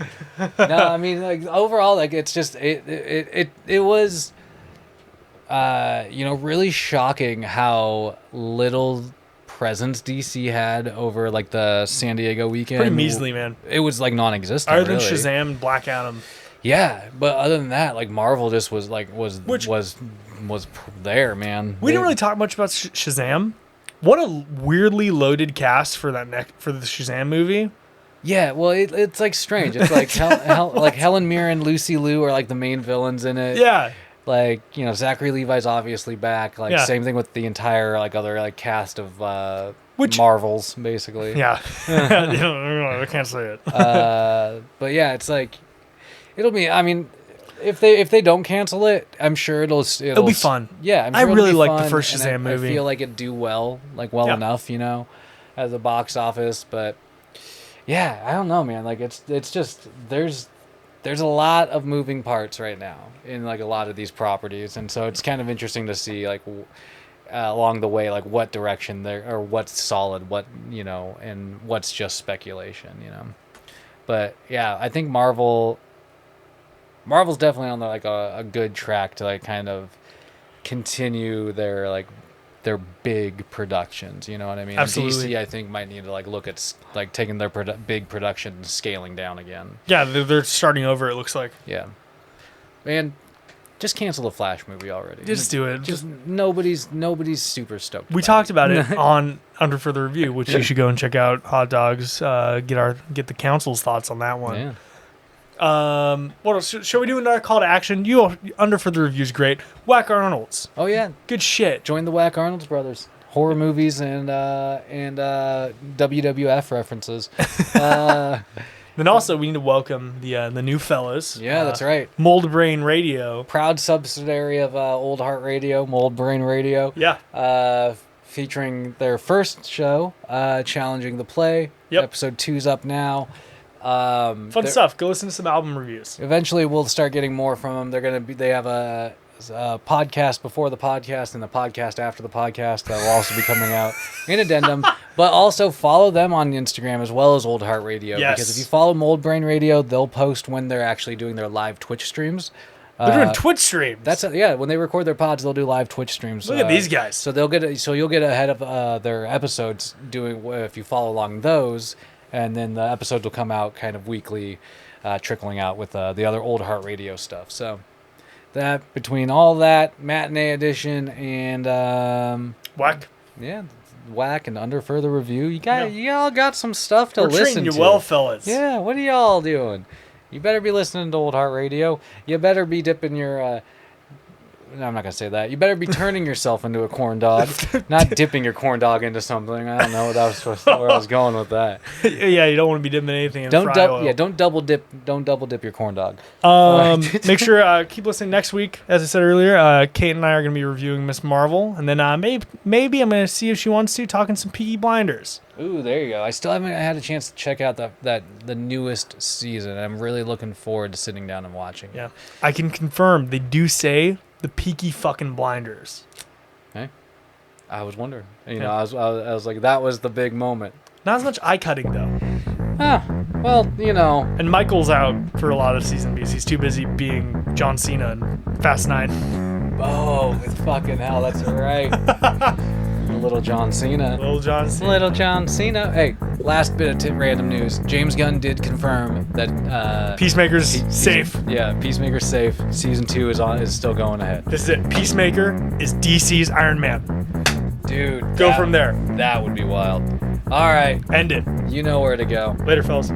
No, I mean, like, overall, like, it's just it was, really shocking how little presence DC had over like the San Diego weekend. Pretty measly, man. It was like non-existent. Other than really. Shazam and Black Adam. Yeah, but other than that, like, Marvel just was there, man. We didn't really talk much about Shazam. What a weirdly loaded cast for the Shazam movie. Yeah, well, it's like strange. It's like like Helen Mirren, Lucy Liu are like the main villains in it. Yeah. Like, Zachary Levi's obviously back. Like, same thing with the entire like other like cast of Marvels, basically. Yeah. I can't say it. But yeah, it's like it'll be. I mean, if they don't cancel it, I'm sure it'll be fun. Yeah, I'm I sure really it'll be like the fun, first and Shazam movie. I feel like it'd do well enough, at the box office. But yeah, I don't know, man. Like, it's just there's a lot of moving parts right now in like a lot of these properties, and so it's kind of interesting to see like along the way, like what direction or what's solid, what and what's just speculation, But yeah, I think Marvel's definitely on a good track to like kind of continue their big productions, you know what I mean? Absolutely. And DC, I think, might need to like look at like taking their big production and scaling down again. Yeah, they're starting over, it looks like. Yeah. Man, just cancel the Flash movie already. Just do it. Just nobody's super stoked. We talked about it on Under Further Review, which you should go and check out. Hot Dogs. Get the council's thoughts on that one. Yeah. What else? Shall we do another call to action? Under Further Review is great. Whack Arnold's. Oh yeah. Good shit. Join the Whack Arnold's brothers. Horror movies and WWF references. Then also we need to welcome the new fellas. Yeah, that's right. Mold Brain Radio. Proud subsidiary of Old Heart Radio, Mold Brain Radio. Yeah. Featuring their first show, Challenging the Play. Yep. Episode 2's up now. Fun stuff. Go listen to some album reviews. Eventually, we'll start getting more from them. They have a podcast before the podcast and the podcast after the podcast that will also be coming out in addendum. But also follow them on Instagram as well as Old Heart Radio. Yes. Because if you follow Mold Brain Radio, they'll post when they're actually doing their live Twitch streams. They're doing Twitch streams. When they record their pods, they'll do live Twitch streams. Look at these guys. So you'll get ahead of their episodes if you follow along those, and then the episodes will come out kind of weekly, trickling out with the other Old Heart Radio stuff. So that between all that Matinee Edition and Whack. yeah, Whack and Under Further Review, y'all got some stuff to We're listen treating you to. well, fellas. Yeah, what are y'all doing? You better be listening to Old Heart Radio. You better be dipping your... no, I'm not going to say that. You better be turning yourself into a corn dog, not dipping your corn dog into something. I don't know where I was going with that. Yeah, you don't want to be dipping anything in fry oil. Yeah, don't double dip your corn dog. Make sure keep listening next week. As I said earlier, Kate and I are going to be reviewing Miss Marvel, and then maybe I'm going to see if she wants to talking some Peaky Blinders. Ooh, there you go. I still haven't had a chance to check out the newest season. I'm really looking forward to sitting down and watching. Yeah, I can confirm they do say the Peaky fucking Blinders. Hey, I was wondering. I was like, that was the big moment. Not as much eye cutting though. Well, And Michael's out for a lot of the season because he's too busy being John Cena in Fast 9. Oh, it's fucking hell. That's right. Little John Cena. Little John Cena. Hey, last bit of random news. James Gunn did confirm that Peacemaker's safe. Yeah, Peacemaker's safe. Season 2 is still going ahead. This is it. Peacemaker is DC's Iron Man. Dude, Go from there. That would be wild. All right. End it. You know where to go. Later, fellas.